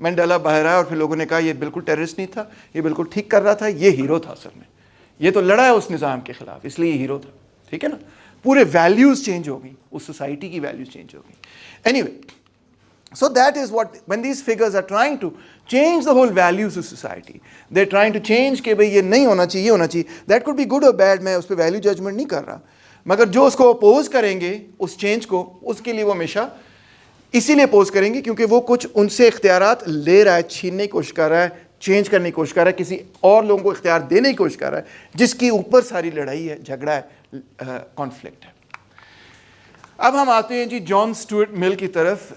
Mandela باہر آیا اور پھر لوگوں نے کہا یہ بالکل terrorist نہیں تھا, یہ بالکل ٹھیک کر رہا تھا, یہ ہیرو تھا اصل میں, یہ تو لڑا ہے اس نظام کے خلاف اس لیے یہ ہیرو تھا. ٹھیک ہے نا, پورے ویلیوز چینج ہو گئی, اس سوسائٹی کی ویلیوز چینج ہو گئی. Any way, so that is what, when these figures are trying to change the whole values of society, they're trying to change کہ بھئی یہ نہیں ہونا چاہیے, یہ ہونا چاہیے. That could be good or bad, میں اس پہ ویلیو ججمنٹ نہیں کر رہا, مگر جو اس کو اپوز کریں گے اس چینج کو, اس کے لیے وہ ہمیشہ اسی لیے اپوز کریں گے کیونکہ وہ کچھ ان سے اختیارات لے رہا ہے, چھیننے کی کوشش کر رہا ہے, چینج کرنے کی کوشش کر رہا ہے, کسی اور لوگوں کو اختیار دینے کی کوشش کر رہا ہے, جس کی اوپر ساری لڑائی ہے, جھگڑا ہے, کانفلکٹ ہے. اب ہم آتے ہیں جی جان اسٹوارٹ مل کی طرف.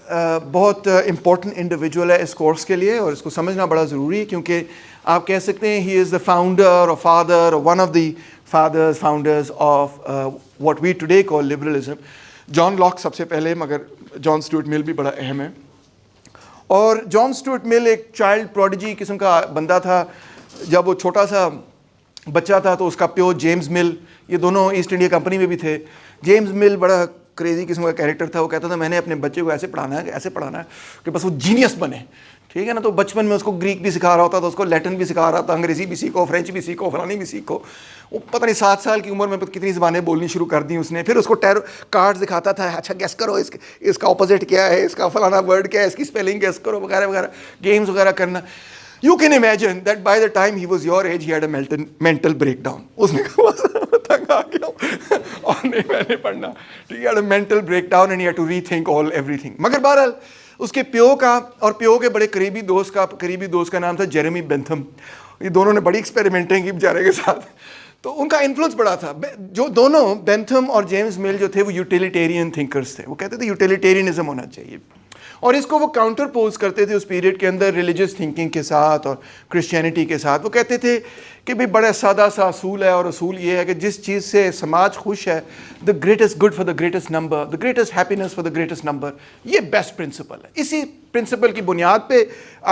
بہت امپورٹنٹ انڈیویجول ہے اس کورس کے لیے اور اس کو سمجھنا بڑا ضروری ہے کیونکہ آپ کہہ سکتے ہیں ہی از دا فاؤنڈر اور father, one of the founders of what we today call liberalism. John Locke سب سے پہلے, مگر جان اسٹوارٹ مل بھی بڑا اہم ہے. اور جان اسٹوارٹ مل ایک چائلڈ پروڈیجی قسم کا بندہ تھا. جب وہ چھوٹا سا بچہ تھا تو اس کا پیو جیمز مل, یہ دونوں ایسٹ انڈیا کمپنی میں بھی تھے. جیمز مل بڑا کریزی قسم کا کیریکٹر تھا. وہ کہتا تھا میں نے اپنے بچے کو ایسے پڑھانا ہے کہ بس وہ جینیس بنے. ٹھیک ہے نا, تو بچپن میں اس کو گریک بھی سکھا رہا ہوتا تھا, اس کو لیٹن بھی سکھا رہا تھا, انگریزی بھی سیکھو, فرینچ بھی سیکھو, فلانی بھی سیکھو. وہ پتہ نہیں 7 سال کی عمر میں کتنی زبانیں بولنی شروع کر دی اس نے. پھر اس کو کارڈ دکھاتا تھا, اچھا گیس کرو اس کا اپوزٹ کیا ہے, اس کا فلانا ورڈ کیا ہے, اس کی اسپیلنگ گیس کرو, وغیرہ وغیرہ, گیمز وغیرہ کرنا. You can imagine that by the time he was your age, he had a mental breakdown. اس نے کہا تنگ آ گیا اور نہیں میں نے پڑھنا. He had a mental breakdown and he had to rethink everything. مگر بہرحال اس کے پیو کا اور پیو کے بڑے قریبی دوست کا نام تھا جیرمی بینتھم. یہ دونوں نے بڑی ایکسپیریمنٹیں کی بیچارے کے ساتھ, تو ان کا انفلوئنس بڑا تھا. جو دونوں بینتھم اور جیمز مل جو تھے وہ یوٹیلیٹیرین تھنکرز تھے. وہ کہتے تھے یوٹیلیٹیرینزم ہونا چاہیے, اور اس کو وہ کاؤنٹر پوز کرتے تھے اس پیریڈ کے اندر ریلیجس تھنکنگ کے ساتھ اور کرسچینٹی کے ساتھ. وہ کہتے تھے کہ بھئی بڑا سادہ سا اصول ہے, اور اصول یہ ہے کہ جس چیز سے سماج خوش ہے, دا greatest good for the greatest number, the greatest happiness for the greatest number, یہ بیسٹ پرنسپل ہے. اسی پرنسپل کی بنیاد پہ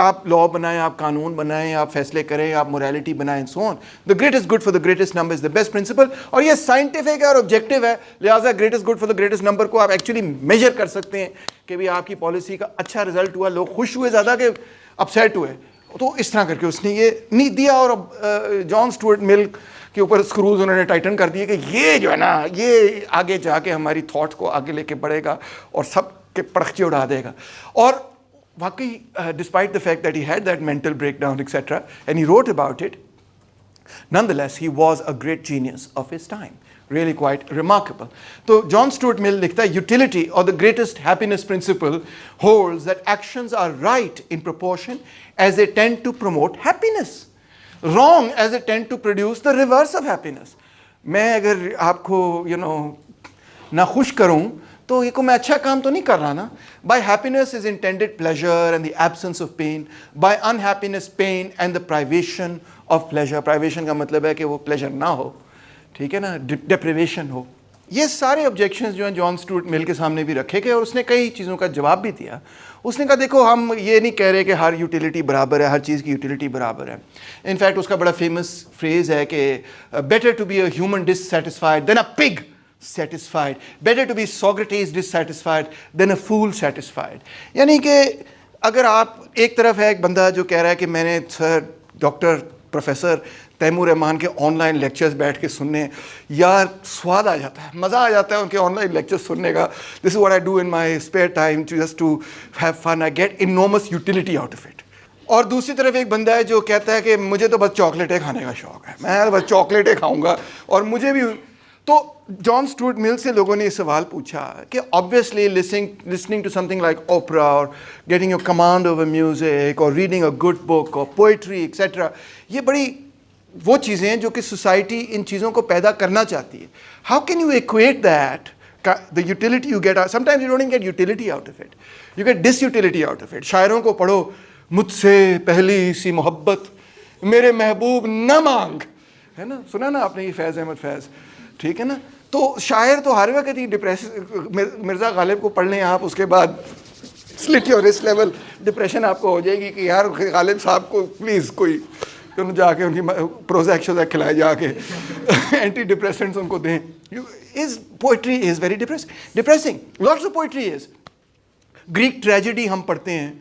آپ لا بنائیں, آپ قانون بنائیں, آپ فیصلے کریں, آپ موریلٹی بنائیں, so on. The greatest good for the greatest number is the best principle, اور یہ سائنٹیفک ہے اور آبجیکٹیو ہے. لہٰذا greatest good for the greatest number کو آپ ایکچولی میجر کر سکتے ہیں کہ بھی آپ کی پالیسی کا اچھا رزلٹ ہوا, لوگ خوش ہوئے زیادہ کہ اپسیٹ ہوئے. تو اس طرح کر کے اس نے یہ نہیں دیا, اور جان اسٹوارٹ مل کے اوپر اسکروز انہوں نے ٹائٹن کر دیے کہ یہ جو ہے نا یہ آگے جا کے ہماری تھاٹ کو آگے لے کے بڑھے گا اور سب کے پڑخچے اڑا دے گا. اور واقعی despite the fact that he had that mental break down etcetera and he wrote about it, nonetheless he was a great genius of his time, really quite remarkable. تو جان اسٹوارٹ مل لکھتا ہے utility or the greatest happiness principle holds that actions are right in proportion as they tend to promote happiness, wrong as they tend to produce the reverse of happiness. میں اگر آپ کو ناخوش کروں تو یہ کو میں اچھا کام تو نہیں کر رہا نا. By happiness is intended pleasure and the absence of pain. By unhappiness, pain and the privation of pleasure. Privation کا مطلب ہے کہ وہ pleasure نہ ہو, ٹھیک ہے نا, deprivation ہو. یہ سارے objections جو ہیں جان اسٹوارٹ مل کے سامنے بھی رکھے گئے, اور اس نے کئی چیزوں کا جواب بھی دیا. اس نے کہا دیکھو ہم یہ نہیں کہہ رہے کہ ہر یوٹیلیٹی برابر ہے, ہر چیز کی یوٹیلیٹی برابر ہے. انفیکٹ اس کا بڑا فیمس فریز ہے کہ better to be a human dissatisfied than a pig satisfied, better to be Socrates dissatisfied than a fool satisfied. یعنی کہ اگر آپ ایک طرف ہے ایک بندہ جو کہہ رہا ہے کہ میں نے سر ڈاکٹر پروفیسر تیمور رحمان کے آن لائن لیکچرز بیٹھ کے سننے, یار سواد آ جاتا ہے, مزہ آ جاتا ہے ان کے آن لائن لیکچرز سننے کا. This is what I do in my spare time just to have fun, I get enormous utility out of it. اور دوسری طرف ایک بندہ ہے جو کہتا ہے کہ مجھے تو بس چاکلیٹیں کھانے کا شوق ہے, میں بس چاکلیٹیں کھاؤں گا اور مجھے بھی. تو جان اسٹوارٹ مل سے لوگوں نے یہ سوال پوچھا کہ obviously listening to something like opera or getting a command over music or reading a good book or poetry etc, یہ بڑی وہ چیزیں ہیں جو کہ سوسائٹی ان چیزوں کو پیدا کرنا چاہتی ہے. How can you equate that, the utility you get, sometimes you don't even get utility out of it, you get disutility out of it. شاعروں کو پڑھو, مجھ سے پہلی سی محبت میرے محبوب نہ مانگ, ہے نا, سنا نا آپ نے یہ فیض احمد فیض, ٹھیک ہے نا. تو شاعر تو ہر وقت ہی مرزا غالب کو پڑھ لیں آپ, اس کے بعد slit your wrist level depression آپ کو ہو جائے گی کہ یار غالب صاحب کو پلیز کوئی جا کے ان کی پروزیک شوزیک کھلائے, جا کے اینٹی ڈپریسنٹس ان کو دیں. Poetry is very depressing, lots of poetry is. Greek tragedy ہم پڑھتے ہیں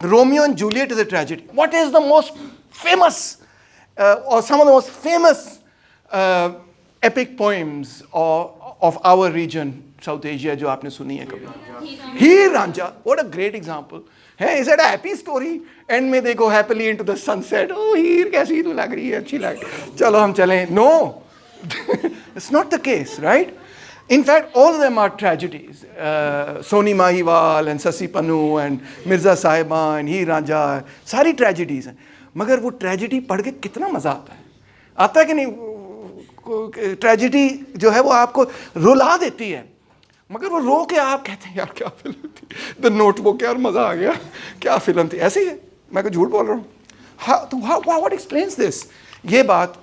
Romeo and Juliet is a tragedy. What is the most famous or some of the most famous epic poems of our region, South Asia, جو آپ نے سنی ہے کبھی؟ ہیر Ranjha. What a great example. Is it a happy story? End میں they go happily into the sunset. Oh, ہیر کیسی تو لگ رہی ہے, اچھی لگ, چلو ہم چلیں. No, it's not the case, right? In fact, all of them are tragedies. Soni Mahiwal and Sasi Pannu and Mirza Sahiba and Heer Ranjha, ساری tragedies ہیں. مگر وہ tragedy پڑھ کے کتنا مزہ آتا ہے, آتا ہے کہ نہیں؟ tragedy جو ہے وہ آپ کو رلا دیتی ہے, مگر وہ رو کے آپ کہتے ہیں یار کیا فلم تھی, دا نوٹ بک, یار مزہ آ گیا, کیا فلم تھی. ایسے ہی ہے, میں کوئی جھوٹ بول رہا ہوں؟ تو what explains this? یہ بات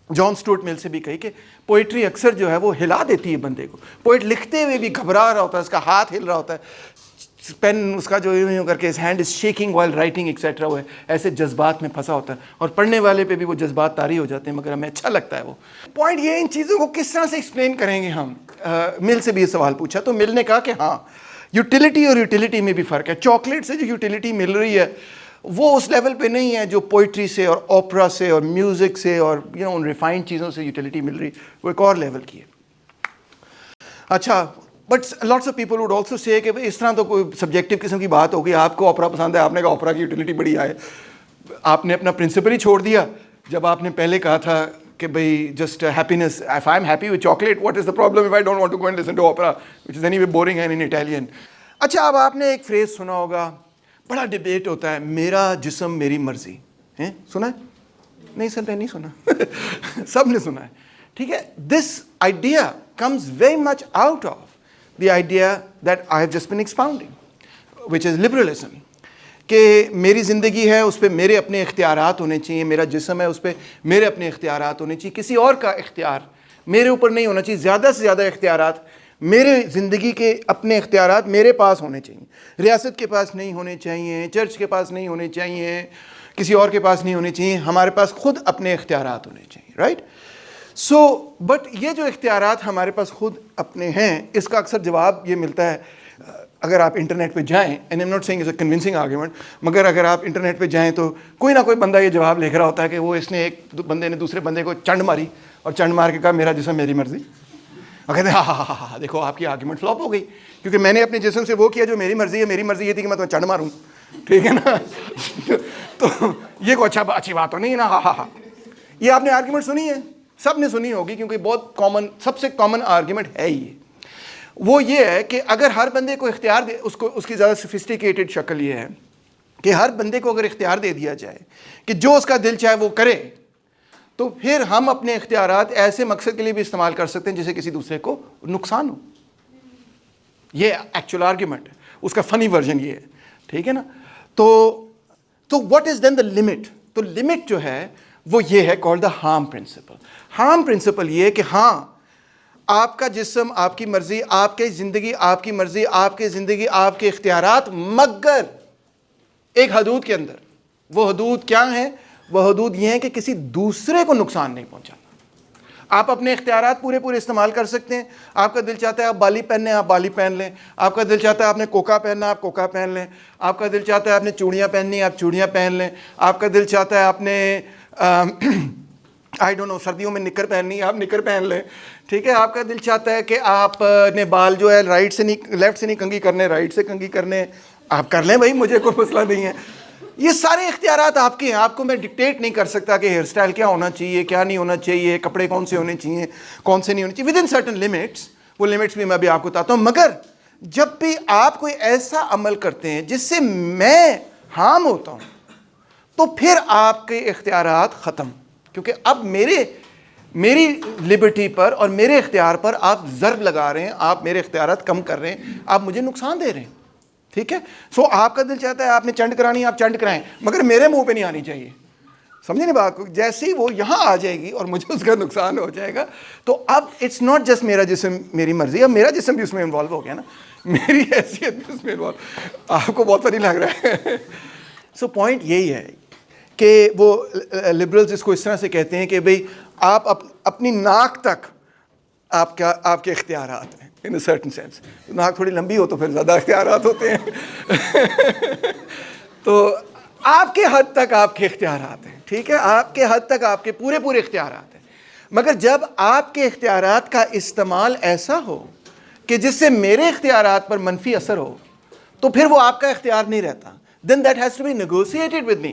جان اسٹوارٹ مل سے بھی کہی کہ پوئٹری اکثر جو ہے وہ ہلا دیتی ہے بندے کو. پوئٹ لکھتے ہوئے بھی گھبرا رہا ہوتا ہے, اس کا ہاتھ ہل رہا ہوتا ہے, پین اس کا جو یوں کر کے اس hand is shaking while writing etcetera, وہ ایسے جذبات میں پھنسا ہوتا ہے, اور پڑھنے والے پہ بھی وہ جذبات طاری ہو جاتے ہیں, مگر ہمیں اچھا لگتا ہے وہ. پوائنٹ یہ, ان چیزوں کو کس طرح سے ایکسپلین کریں گے ہم؟ مل سے بھی یہ سوال پوچھا تو مل نے کہا کہ ہاں, یوٹیلیٹی اور یوٹیلیٹی میں بھی فرق ہے. چاکلیٹ سے جو یوٹیلیٹی مل رہی ہے وہ اس لیول پہ نہیں ہے جو پوئٹری سے اور اوپرا سے اور میوزک سے اور ان ریفائنڈ چیزوں سے یوٹیلیٹی مل رہی, وہ ایک اور لیول کی ہے. اچھا, but lots of people would also say کہ اس طرح تو کوئی سبجیکٹو قسم کی بات ہوگی. آپ کو اوپرا پسند ہے, آپ نے کہا اوپرا کی یوٹیلیٹی بڑی آئے, آپ نے اپنا پرنسپل ہی چھوڑ دیا جب آپ نے پہلے کہا تھا کہ بھائی just happiness, if I am happy with chocolate, what is the problem if I don't want to go and listen to opera which is anyway boring and in Italian. اچھا, اب آپ نے ایک فریز سنا ہوگا, بڑا debate ہوتا ہے, میرا جسم میری مرضی. سنا ہے؟ نہیں سر, میں نہیں سنا. سب نے سنا ہے, ٹھیک ہے. This idea comes very much out of the idea that I have just been expounding, which is liberalism. کہ میری زندگی ہے, اس پہ میرے اپنے اختیارات ہونے چاہیے, میرا جسم ہے, اس پہ میرے اپنے اختیارات ہونے چاہیے, کسی اور کا اختیار میرے اوپر نہیں ہونا چاہیے. زیادہ سے زیادہ اختیارات, میرے زندگی کے اپنے اختیارات میرے پاس ہونے چاہیے, ریاست کے پاس نہیں ہونے چاہیے, چرچ کے پاس نہیں ہونے چاہیے, کسی اور کے پاس نہیں ہونے چاہیے, ہمارے پاس خود اپنے اختیارات ہونے چاہیے, رائٹ؟ سو بٹ یہ جو اختیارات ہمارے پاس خود اپنے ہیں, اس کا اکثر جواب یہ ملتا ہے اگر آپ انٹرنیٹ پہ جائیں, and am not seeing is a convincing argument, مگر اگر آپ انٹرنیٹ پہ جائیں تو کوئی نہ کوئی بندہ یہ جواب لکھ رہا ہوتا ہے کہ وہ اس نے ایک بندے نے دوسرے بندے کو چنڈ ماری, اور چنڈ مار کے کہا میرا جسم میری مرضی. اور کہتے ہیں ہاں دیکھو آپ کی آرگیومنٹ فلاپ ہو گئی, کیونکہ میں نے اپنے جسم سے وہ کیا جو میری مرضی ہے. میری مرضی یہ تھی کہ میں تمہیں چنڈ ماروں, ٹھیک ہے نا. تو یہ کوئی اچھی بات تو نہیں نا. ہاں یہ آپ نے آرگیومنٹ سنی ہے, سب نے سنی ہوگی, کیونکہ بہت کامن, سب سے کامن آرگیومنٹ ہے یہ. وہ یہ ہے کہ اگر ہر بندے کو اختیار دے, اس کی زیادہ سفسٹیکیٹڈ شکل یہ ہے کہ ہر بندے کو اگر اختیار دے دیا جائے کہ جو اس کا دل چاہے وہ کرے, تو پھر ہم اپنے اختیارات ایسے مقصد کے لیے بھی استعمال کر سکتے ہیں جسے کسی دوسرے کو نقصان ہو. یہ ایکچوئل آرگیومنٹ ہے, اس کا فنی ورژن یہ ہے, ٹھیک ہے نا. تو what is then the limit? تو لمٹ جو ہے وہ یہ ہے called the harm principle. Harm principle یہ کہ ہاں آپ کا جسم آپ کی مرضی, آپ کی زندگی آپ کی مرضی, آپ کی زندگی آپ کے اختیارات, مگر ایک حدود کے اندر. وہ حدود کیا ہیں؟ وہ حدود یہ ہیں کہ کسی دوسرے کو نقصان نہیں پہنچانا. آپ اپنے اختیارات پورے استعمال کر سکتے ہیں. آپ کا دل چاہتا ہے آپ بالی پہننے, آپ بالی پہن لیں. آپ کا دل چاہتا ہے آپ نے کوکا پہننا, آپ کوکا پہن لیں. آپ کا دل چاہتا ہے آپ نے چوڑیاں پہننی, آپ چوڑیاں پہن لیں. آپ کا دل چاہتا ہے آپ نے آئی ڈونٹ نو سردیوں میں نکر پہننی, آپ نکر پہن لیں, ٹھیک ہے. آپ کا دل چاہتا ہے کہ آپ نے بال جو ہے لیفٹ سے نہیں کنگھی کرنے, رائٹ سے کنگھی کرنے, آپ کر لیں بھائی, مجھے کوئی مسئلہ نہیں ہے. یہ سارے اختیارات آپ کے ہیں. آپ کو میں ڈکٹیٹ نہیں کر سکتا کہ ہیئر اسٹائل کیا ہونا چاہیے, کیا نہیں ہونا چاہیے, کپڑے کون سے ہونے چاہیے, کون سے نہیں ہونے چاہیے, ود ان سرٹن لمٹس. وہ لمٹس بھی میں بھی آپ کو بتاتا ہوں. مگر جب بھی آپ کوئی ایسا عمل کرتے ہیں جس سے میں ہارم ہوتا ہوں, تو پھر آپ کے اختیارات ختم, کیونکہ اب میری لبرٹی پر اور میرے اختیار پر آپ ضرب لگا رہے ہیں, آپ میرے اختیارات کم کر رہے ہیں, آپ مجھے نقصان دے رہے ہیں, ٹھیک ہے. سو آپ کا دل چاہتا ہے آپ نے چنڈ کرانی, آپ چنڈ کرائیں, مگر میرے منہ پہ نہیں آنی چاہیے. سمجھے نہیں بات کو؟ جیسے ہی وہ یہاں آ جائے گی اور مجھے اس کا نقصان ہو جائے گا, تو اب اٹس ناٹ جسٹ میرا جسم میری مرضی, اب میرا جسم بھی اس میں انوالو ہو گیا نا, میری حیثیت بھی اس میں انوالو. آپ کو بہت فنی لگ رہا ہے. سو پوائنٹ یہی ہے کہ وہ لبرلز اس کو اس طرح سے کہتے ہیں کہ بھئی آپ اپنی ناک تک آپ کے اختیارات ہیں, ان اے سرٹن سینس. ناک تھوڑی لمبی ہو تو پھر زیادہ اختیارات ہوتے ہیں. تو آپ کے حد تک آپ کے اختیارات ہیں, ٹھیک ہے, آپ کے حد تک آپ کے پورے اختیارات ہیں, مگر جب آپ کے اختیارات کا استعمال ایسا ہو کہ جس سے میرے اختیارات پر منفی اثر ہو, تو پھر وہ آپ کا اختیار نہیں رہتا. Then that has to be negotiated with me,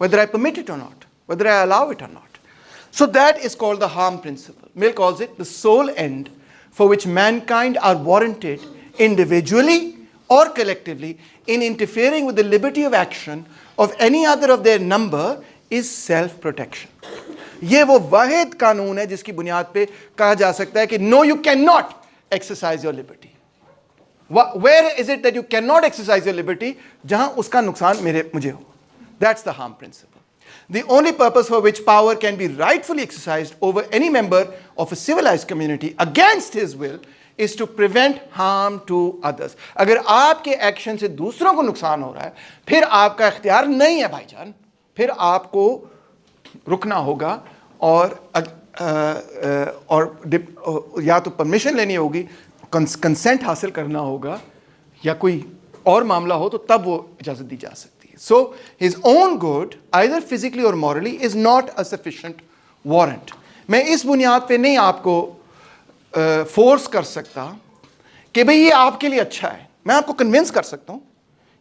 whether I permit it or not, whether I allow it or not. So that is called the harm principle. Mill calls it the sole end for which mankind are warranted individually or collectively in interfering with the liberty of action of any other of their number is self-protection. یہ وہ واحد قانون ہے جس کی بنیاد پہ کہا جا سکتا ہے کہ no, you cannot exercise your liberty. Where is it that you cannot exercise your liberty? جہاں اس کا نقصان مجھے ہو. That's the harm principle. The only purpose for which power can be rightfully exercised over any member of a civilized community against his will is to prevent harm to others. اگر آپ کے action سے دوسروں کو نقصان ہو رہا ہے, پھر آپ کا اختیار نہیں ہے بھائی جان, پھر آپ کو رکنا ہوگا اور یا تو پرمیشن لینی ہوگی, کنسنٹ حاصل کرنا ہوگا, یا کوئی اور معاملہ ہو تو تب وہ اجازت دی جا سکتی ہے. سو his own good either physically or morally is not a sufficient warrant. میں اس بنیاد پہ نہیں آپ کو فورس کر سکتا کہ بھئی یہ آپ کے لیے اچھا ہے. میں آپ کو کنونس کر سکتا ہوں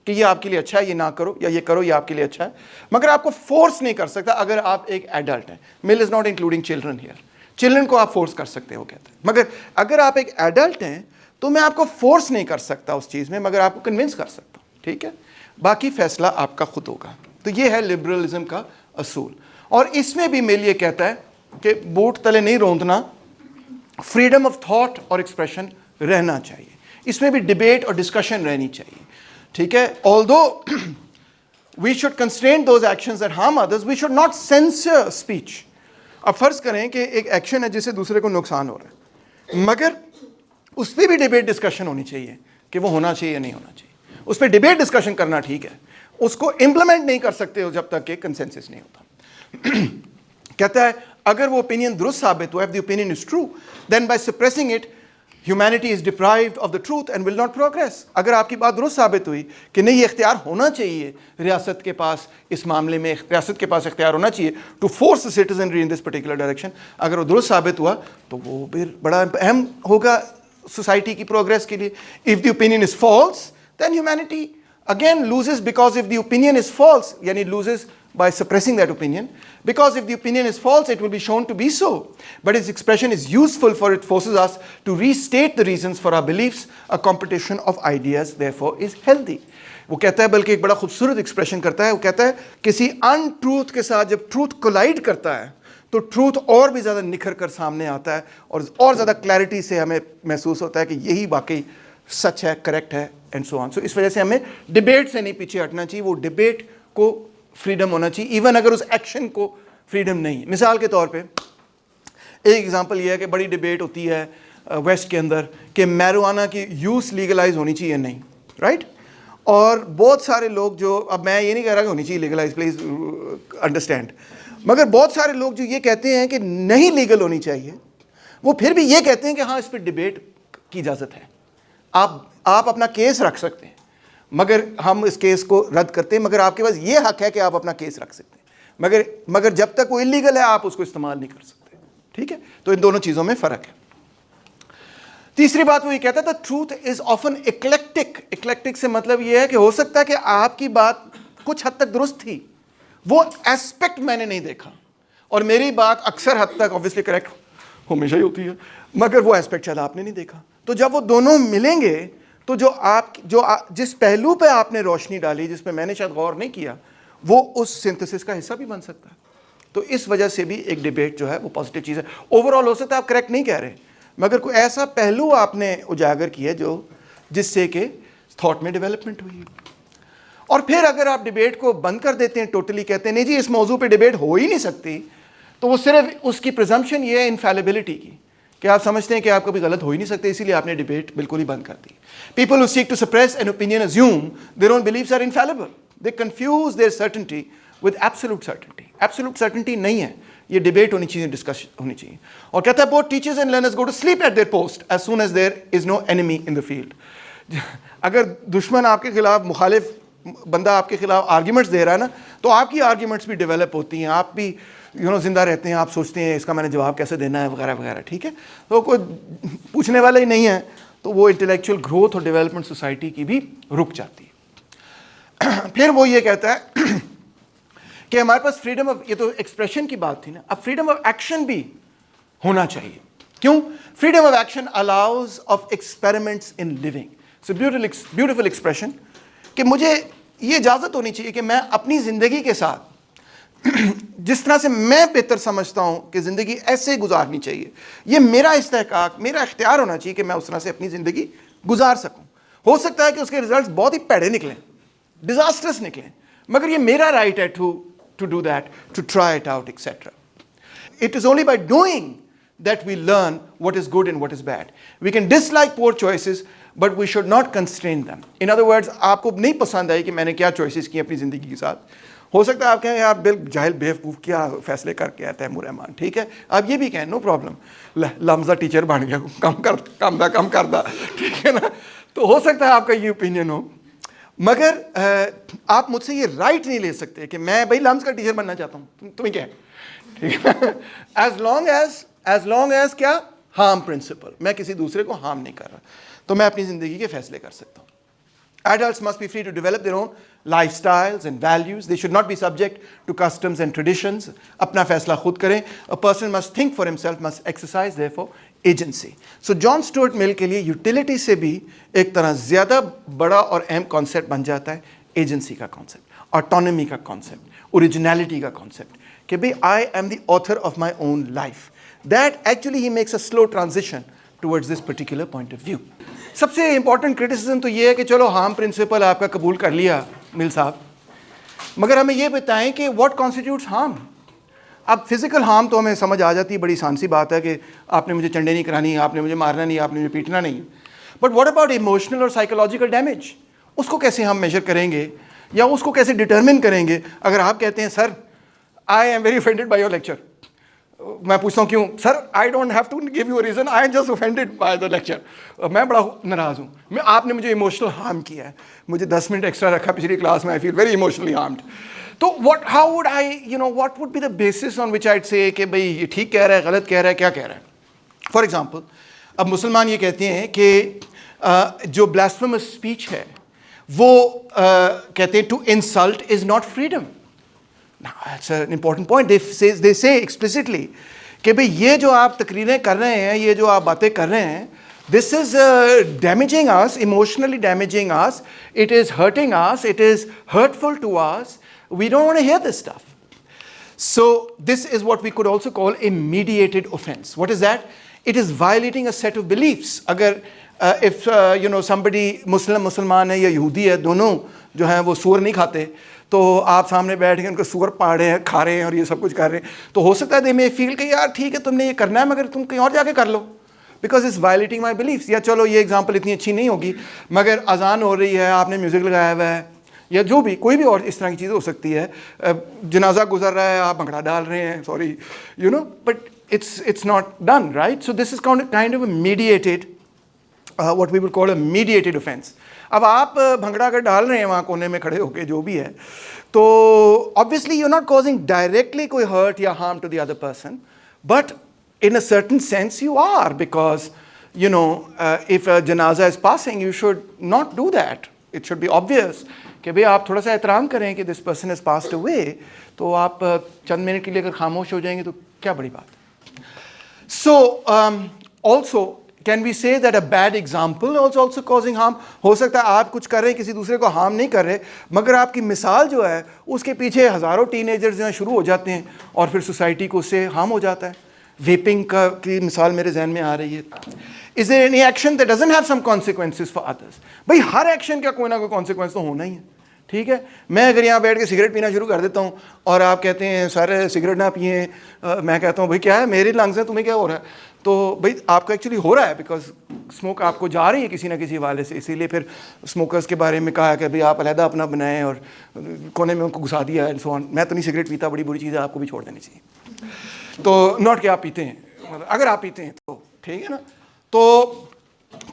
کہ یہ آپ کے لیے اچھا ہے, یہ نہ کرو, یا یہ کرو, یہ آپ کے لیے اچھا ہے, مگر آپ کو فورس نہیں کر سکتا اگر آپ ایک ایڈلٹ ہیں. Mill is not including children here. Children کو آپ فورس کر سکتے ہو کہتے ہیں, مگر اگر آپ ایک ایڈلٹ ہیں تو میں آپ کو فورس نہیں کر سکتا اس چیز میں, مگر آپ کو کنونس کر سکتا ہوں, ٹھیک ہے, باقی فیصلہ آپ کا خود ہوگا. تو یہ ہے لبرلزم کا اصول. اور اس میں بھی مل یہ کہتا ہے کہ بوٹ تلے نہیں روندنا, فریڈم آف تھاٹ اور ایکسپریشن رہنا چاہیے. اس میں بھی ڈبیٹ اور ڈسکشن رہنی چاہیے, ٹھیک ہے. although we should constrain those actions that harm others, we should not censor speech. اب فرض کریں کہ ایک ایکشن ہے جس سے دوسرے کو نقصان ہو رہا ہے, مگر اس پہ بھی ڈبیٹ ڈسکشن ہونی چاہیے کہ وہ ہونا چاہیے یا نہیں ہونا چاہیے. اس پہ ڈبیٹ ڈسکشن کرنا ٹھیک ہے, اس کو امپلیمنٹ نہیں کر سکتے ہو جب تک کہ کنسنسس نہیں ہوتا. کہتا ہے اگر وہ اوپینین درست ثابت ہو, if the opinion is true, then by suppressing it humanity is deprived of the truth and will not progress. اگر آپ کی بات درست ثابت ہوئی کہ نہیں یہ اختیار ہونا چاہیے ریاست کے پاس, اس معاملے میں ریاست کے پاس اختیار ہونا چاہیے to force the citizenry in this particular direction, اگر وہ درست ثابت ہوا تو وہ پھر بڑا اہم ہوگا سوسائٹی کی پروگریس کے لیے. if the opinion is false then humanity again loses, because if the opinion is false یعنی loses by suppressing that opinion, because if the opinion is false it will be shown to be so, but its expression is useful for it forces us to restate the reasons for our beliefs. A competition of ideas therefore is healthy. وہ کہتا ہے, بلکہ ایک بڑا خوبصورت expression کرتا ہے, وہ کہتا ہے کسی ان ٹروتھ کے ساتھ جب ٹروتھ کولائڈ کرتا ہے تو ٹروتھ اور بھی زیادہ نکھر کر سامنے آتا ہے, اور زیادہ کلیئرٹی سے ہمیں محسوس ہوتا ہے کہ یہی واقعی سچ ہے, کریکٹ ہے, اینڈ سو آن. سو اس وجہ سے ہمیں ڈبیٹ سے نہیں پیچھے ہٹنا چاہیے, وہ ڈبیٹ کو فریڈم ہونا چاہیے ایون اگر اس ایکشن کو فریڈم نہیں. مثال کے طور پہ ایک ایگزامپل یہ ہے کہ بڑی ڈبیٹ ہوتی ہے ویسٹ کے اندر کہ میروانہ کی یوز لیگلائز ہونی چاہیے نہیں, رائٹ, اور بہت سارے لوگ جو, اب میں یہ نہیں کہہ رہا کہ ہونی چاہیے لیگلائز, پلیز انڈرسٹینڈ, مگر بہت سارے لوگ جو یہ کہتے ہیں کہ نہیں لیگل ہونی چاہیے, وہ پھر بھی یہ کہتے ہیں کہ ہاں اس پہ ڈبیٹ کی اجازت ہے, آپ اپنا کیس رکھ سکتے ہیں, مگر ہم اس کیس کو رد کرتے ہیں, مگر آپ کے پاس یہ حق ہے کہ آپ اپنا کیس رکھ سکتے ہیں, مگر جب تک وہ انلیگل ہے آپ اس کو استعمال نہیں کر سکتے, ٹھیک ہے. تو ان دونوں چیزوں میں فرق ہے. تیسری بات وہ یہ کہتا تھا ٹروتھ از آفن ایکلیکٹک. ایکلیکٹک سے مطلب یہ ہے کہ ہو سکتا ہے کہ آپ کی بات کچھ حد تک درست تھی, وہ ایسپیکٹ میں نے نہیں دیکھا, اور میری بات اکثر حد تک obviously کریکٹ ہمیشہ ہی ہوتی ہے, مگر وہ ایسپیکٹ شاید آپ نے نہیں دیکھا. تو جب وہ دونوں ملیں گے تو جس پہلو پہ آپ نے روشنی ڈالی, جس پہ میں نے شاید غور نہیں کیا, وہ اس سنتھسس کا حصہ بھی بن سکتا ہے. تو اس وجہ سے بھی ایک ڈیبیٹ جو ہے وہ پازیٹیو چیز ہے. اوور آل ہو سکتا ہے آپ کریکٹ نہیں کہہ رہے, مگر کوئی ایسا پہلو آپ نے اجاگر کیا جس سے کہ تھاٹ میں ڈیولپمنٹ ہوئی. اور پھر اگر آپ ڈیبیٹ کو بند کر دیتے ہیں, ٹوٹلی کہتے ہیں نہیں جی اس موضوع پہ ڈیبیٹ ہو ہی نہیں سکتی, تو وہ صرف اس کی پرزمپشن یہ ہے انفیلیبلٹی کی کہ آپ سمجھتے ہیں کہ آپ کبھی غلط ہو ہی نہیں سکتے, اسی لیے آپ نے ڈیبیٹ بالکل ہی بند کر دی. People who seek to suppress an opinion assume their own beliefs are infallible. They confuse their certainty with absolute certainty. Absolute certainty نہیں ہے, یہ ڈیبیٹ ہونی چاہیے, ڈسکشن ہونی چاہیے. اور کہتا ہے both teachers and learners go to sleep at their post as soon as there is no enemy in the field. اگر دشمن آپ کے خلاف مخالف بندہ آپ کے خلاف آرگیومنٹس دے رہا ہے نا, تو آپ کی آرگیومنٹس بھی ڈیولپ ہوتی ہیں, آپ بھی زندہ رہتے ہیں, آپ سوچتے ہیں اس کا میں نے جواب کیسے دینا ہے وغیرہ وغیرہ, ٹھیک ہے. تو کوئی پوچھنے والا ہی نہیں ہے تو وہ انٹلیکچوئل گروتھ اور ڈیولپمنٹ سوسائٹی کی بھی رک جاتی ہے. پھر وہ یہ کہتا ہے کہ ہمارے پاس فریڈم آف, یہ تو ایکسپریشن کی بات تھی نا, اب فریڈم آف ایکشن بھی ہونا چاہیے. کیوں؟ Freedom of action allows of experiments in living. It's a beautiful expression کہ مجھے یہ اجازت ہونی چاہیے کہ میں اپنی زندگی کے ساتھ جس طرح سے میں بہتر سمجھتا ہوں کہ زندگی ایسے گزارنی چاہیے, یہ میرا استحقاق, میرا اختیار ہونا چاہیے کہ میں اس طرح سے اپنی زندگی گزار سکوں. ہو سکتا ہے کہ اس کے ریزلٹس بہت ہی پیڑے نکلیں, ڈیزاسٹرس نکلیں, مگر یہ میرا رائٹ ہے to do that, to try it out, etc. It is only by doing that we learn what is good and what is bad. We can dislike poor choices, but we should not constrain them. In other words, آپ کو نہیں پسند آئی کہ میں نے کیا choices کی اپنی زندگی کے ساتھ. ہو سکتا ہے آپ کہیں یار بل جاہل بیوقوف کیا فیصلے کر کے آتا ہے تیمور رحمان, ٹھیک ہے, آپ یہ بھی کہیں نو پرابلم, لمزہ ٹیچر بن گیا, کم کردا, ٹھیک ہے نا. تو ہو سکتا ہے آپ کا یہ اوپینین ہو, مگر آپ مجھ سے یہ رائٹ نہیں لے سکتے کہ میں بھائی لمز کا ٹیچر بننا چاہتا ہوں, تمہیں کیا ہے, ٹھیک ہے. ایز لانگ ایز کیا ہارم پرنسپل, میں کسی دوسرے کو ہارم نہیں کر رہا, تو میں اپنی زندگی کے فیصلے کر سکتا ہوں. Adults must be free to develop their own lifestyles and values. They should not be subject to customs and traditions. اپنا فیصلہ خود کریں. A person must think for himself, must exercise therefore agency. So John Stuart Mill کے لیے utility سے بھی ایک طرح زیادہ بڑا اور اہم کانسیپٹ بن جاتا ہے ایجنسی کا کانسیپٹ, autonomy کا کانسیپٹ, originality کا کانسیپٹ, کہ بھئی I am the author of my own life. That actually he makes a slow transition towards this particular point of view. سب سے امپورٹنٹ کرٹیسزم تو یہ ہے کہ چلو ہارم پرنسپل آپ کا قبول کر لیا مل صاحب, مگر ہمیں یہ بتائیں کہ واٹ کانسٹیٹیوٹس ہارم. اب فزیکل ہارم تو ہمیں سمجھ آ جاتی ہے, بڑی آسان سی بات ہے کہ آپ نے مجھے چنڈے نہیں کرانی, آپ نے مجھے مارنا نہیں, آپ نے مجھے پیٹنا نہیں. بٹ واٹ اباؤٹ ایموشنل اور سائیکولوجیکل ڈیمیج, اس کو کیسے ہم میجر کریں گے یا اس کو کیسے ڈٹرمن کریں گے؟ اگر آپ کہتے ہیں sir I am very offended by your lecture, میں پوچھتا ہوں کیوں؟ Sir I don't have to give you a reason, I am just offended by the lecture, میں بڑا ناراض ہوں, آپ نے مجھے ایموشنل ہارم کیا ہے, مجھے 10 منٹ ایکسٹرا رکھا پچھلی کلاس میں, I feel very emotionally harmed. تو how would I what would be the basis on which I'd say کہ بھائی یہ ٹھیک کہہ رہا ہے, غلط کہہ رہا ہے, کیا کہہ رہا ہے؟ فار ایگزامپل اب مسلمان یہ کہتے ہیں کہ جو بلاسفیمس اسپیچ ہے وہ کہتے ہیں to insult is not freedom. That's an important point. They say explicitly کہ بھئی یہ جو آپ تقریریں کر رہے ہیں, یہ جو آپ باتیں کر رہے ہیں, this is damaging us, emotionally damaging us, it is hurting us, it is hurtful to us, we don't want to hear this stuff. So this is what we could also call a mediated offense. What is that? It is violating a set of beliefs. اگر if somebody مسلمان ہے یا یہودی ہے, دونوں جو ہیں وہ سور نہیں کھاتے, تو آپ سامنے بیٹھ کے ان کو سور پاڑ رہے ہیں, کھا رہے ہیں اور یہ سب کچھ کر رہے ہیں, تو ہو سکتا ہے دے میں فیل کہ یار ٹھیک ہے تم نے یہ کرنا ہے مگر تم کہیں اور جا کے کر لو, because it's violating my beliefs. یا چلو یہ ایگزامپل اتنی اچھی نہیں ہوگی, مگر اذان ہو رہی ہے, آپ نے میوزک لگایا ہوا ہے, یا جو بھی کوئی بھی اور اس طرح کی چیز ہو سکتی ہے, جنازہ گزر رہا ہے, آپ بھنگڑا ڈال رہے ہیں, sorry but it's not done, right? So this is kind of a mediated what we will call a mediated offense. اب آپ بھنگڑا کر ڈال رہے ہیں وہاں کونے میں کھڑے ہو کے, جو بھی ہے, تو obviously you're not causing directly کوئی hurt یا harm to the other person, but in a certain sense you are, because if a janazah is passing you should not do that. It should be obvious کہ بھئی آپ تھوڑا سا احترام کریں کہ this person has passed away, تو آپ چند منٹ کے لیے اگر خاموش ہو جائیں گے تو کیا بڑی بات. So also can we say that a bad example is also causing harm? ہو سکتا ہے آپ کچھ کر رہے ہیں, کسی دوسرے کو ہارم نہیں کر رہے, مگر آپ کی مثال جو ہے اس کے پیچھے ہزاروں ٹین ایجرز جو ہیں شروع ہو جاتے ہیں اور پھر سوسائٹی کو اس سے ہارم ہو جاتا ہے. ویپنگ کی مثال میرے ذہن میں آ رہی ہے. Is there any action that doesn't have some consequences for others? بھائی ہر ایکشن کا کوئی نہ کوئی کانسیکوینس تو ہونا ہی ہے, ٹھیک ہے. میں اگر یہاں بیٹھ کے سگریٹ پینا شروع کر دیتا ہوں اور آپ کہتے ہیں سر سگریٹ نہ پئیں, میں کہتا ہوں بھائی کیا ہے, میری لنگس ہیں, تمہیں کیا ہو رہا ہے, تو بھائی آپ کو ایکچولی ہو رہا ہے بیکاز اسموک آپ کو جا رہی ہے کسی نہ کسی حوالے سے. اسی لیے پھر اسموکرس کے بارے میں کہا کہ بھائی آپ علیحدہ اپنا بنائیں اور کونے میں ان کو گھسا دیا ہے, سو آن. میں تو نہیں سگریٹ پیتا, بڑی بری چیز ہے, آپ کو بھی چھوڑ دینی چاہیے. تو ناٹ کہ آپ پیتے ہیں, اگر آپ پیتے ہیں تو ٹھیک ہے نا. تو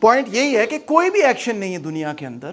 پوائنٹ یہی ہے کہ کوئی بھی ایکشن نہیں ہے دنیا کے اندر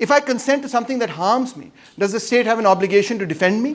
If I consent to something that harms me, does the state have an obligation to defend me?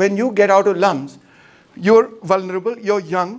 when you get out of slums, you're vulnerable, you're young,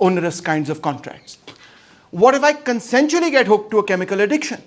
onerous kinds of contracts. What if I consensually get hooked to a chemical addiction?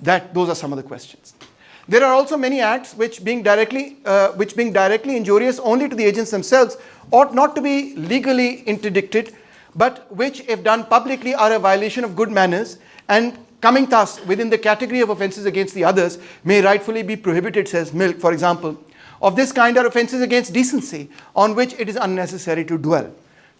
Those are some of the questions. There are also many acts which being directly injurious only to the agents themselves ought not to be legally interdicted, but which, if done publicly, are a violation of good manners and coming thus within the category of offences against the others may rightfully be prohibited, says Milk, for example. Of this kind are offences against decency on which it is unnecessary to dwell.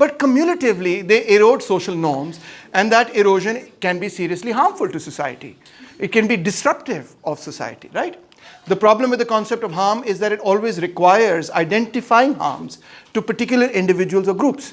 but cumulatively they erode social norms, and that erosion can be seriously harmful to society. It can be disruptive of society, right? The problem with the concept of harm is that it always requires identifying harms to particular individuals or groups.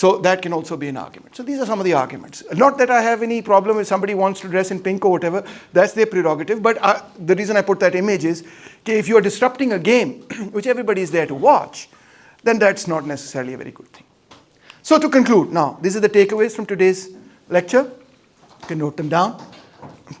So that can also be an argument. So these are some of the arguments. Not that I have any problem if somebody wants to dress in pink or whatever, that's their prerogative. But the reason I put that image is that if you are disrupting a game which everybody is there to watch, then that's not necessarily a very good thing. So to conclude, now, these are the takeaways from today's lecture. You can note them down.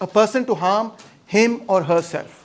a person to harm him or herself?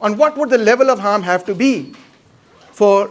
And what would the level of harm have to be for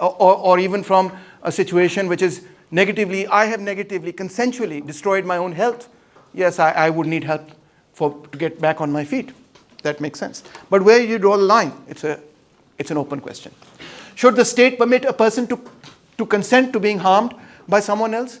or even from a situation which is negatively, I have negatively, consensually destroyed my own health. Yes, I would need help to get back on my feet. That makes sense. But where you draw the line, it's an open question. Should the state permit a person to consent to being harmed by someone else?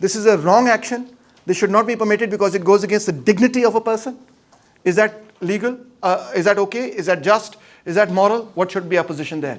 this is a wrong action, this should not be permitted because it goes against the dignity of a person? Is that legal? Is that okay? Is that just? Is that moral? What should be our position there?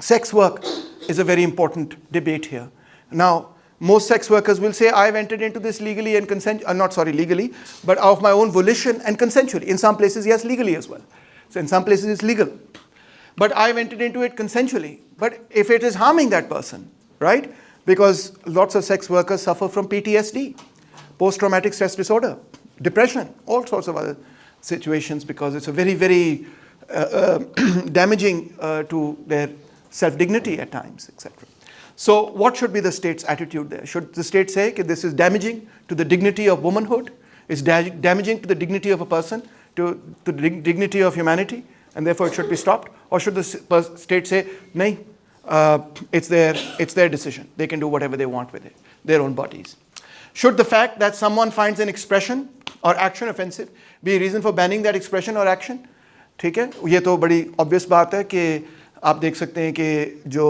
sex work is a very important debate here. Now, Most sex workers will say, I've entered into this legally and legally, but of my own volition and consensually. In some places, yes, legally as well. So in some places it's legal. But I've entered into it consensually. But if it is harming that person, right? Because lots of sex workers suffer from PTSD, post-traumatic stress disorder, depression, all sorts of other situations, because it's a very, very damaging to their self-dignity at times, etc. So what should be the state's attitude there? Should the state say that this is damaging to the dignity of womanhood, it's damaging to the dignity of a person, to the dignity of humanity, and therefore it should be stopped? Or should the state say, nahi, it's their decision, they can do whatever they want with it, their own bodies? Should the fact that someone finds an expression or action offensive be a reason for banning that expression or action? ٹھیک ہے, یہ تو بڑی obvious بات ہے کہ آپ دیکھ سکتے ہیں کہ جو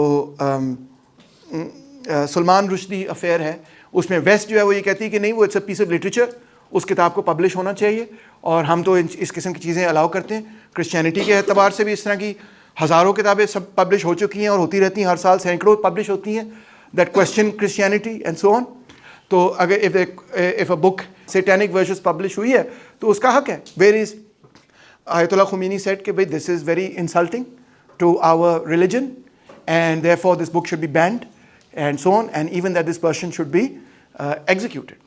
سلمان رشدی افیئر ہے, اس میں ویسٹ جو ہے وہ یہ کہتی ہے کہ نہیں, وہ it's a piece of literature, اس کتاب کو پبلش ہونا چاہیے, اور ہم تو اس قسم کی چیزیں الاؤ کرتے ہیں. کرسچینٹی کے اعتبار سے بھی اس طرح کی ہزاروں کتابیں سب پبلش ہو چکی ہیں اور ہوتی رہتی ہیں, ہر سال سینکڑوں پبلش ہوتی ہیں that question Christianity and so on. تو اگر if a book satanic versions publish ہوئی ہے تو اس کا حق ہے. Where is Ayatollah Khomeini said کہ this is very insulting to our religion and therefore this book should be banned and so on, and even that this person should be executed.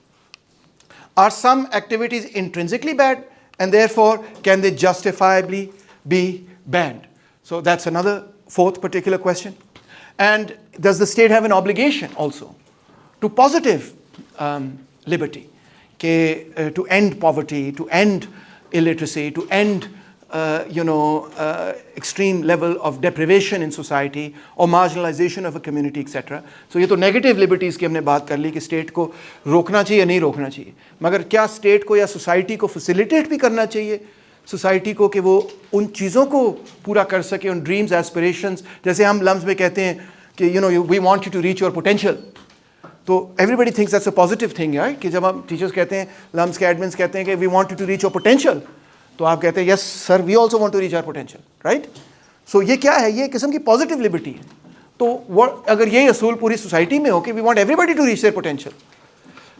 Are some activities intrinsically bad and therefore can they justifiably be banned? So that's another fourth particular question. And does the state have an obligation also to positive liberty, to end poverty, to end illiteracy, to end extreme level of deprivation in society or marginalization of a community, etc. So یہ تو negative liberties کی ہم نے بات کر لی کہ state کو روکنا چاہیے یا نہیں روکنا چاہیے, مگر کیا اسٹیٹ کو یا سوسائٹی کو فیسیلیٹیٹ بھی کرنا چاہیے سوسائٹی کو کہ وہ ان چیزوں کو پورا کر سکے, ان ڈریمز ایسپریشنز, جیسے ہم لمز میں کہتے ہیں کہ we want you to reach your potential. تو everybody thinks that's a positive thing, right, کہ جب ہم ٹیچرس کہتے ہیں, لمز کے ایڈمنس کہتے ہیں کہ we want you to reach your potential, تو آپ کہتے ہیں yes sir we also want to reach our potential, right. So یہ کیا ہے, یہ قسم کی پازیٹیو لبرٹی ہے. تو اگر یہ اصول پوری سوسائٹی میں ہو کہ we want every body to reach their potential,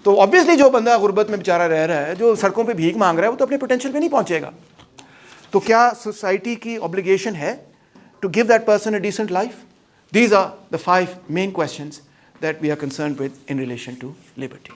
تو آبویسلی جو بندہ غربت میں بیچارہ رہ رہا ہے, جو سڑکوں پہ بھیک مانگ رہا ہے, وہ تو اپنے پوٹینشیل پہ نہیں پہنچے گا. تو کیا سوسائٹی کی obligation ہے to give that person a decent life? These are the 5 main questions that we are concerned with in relation to liberty.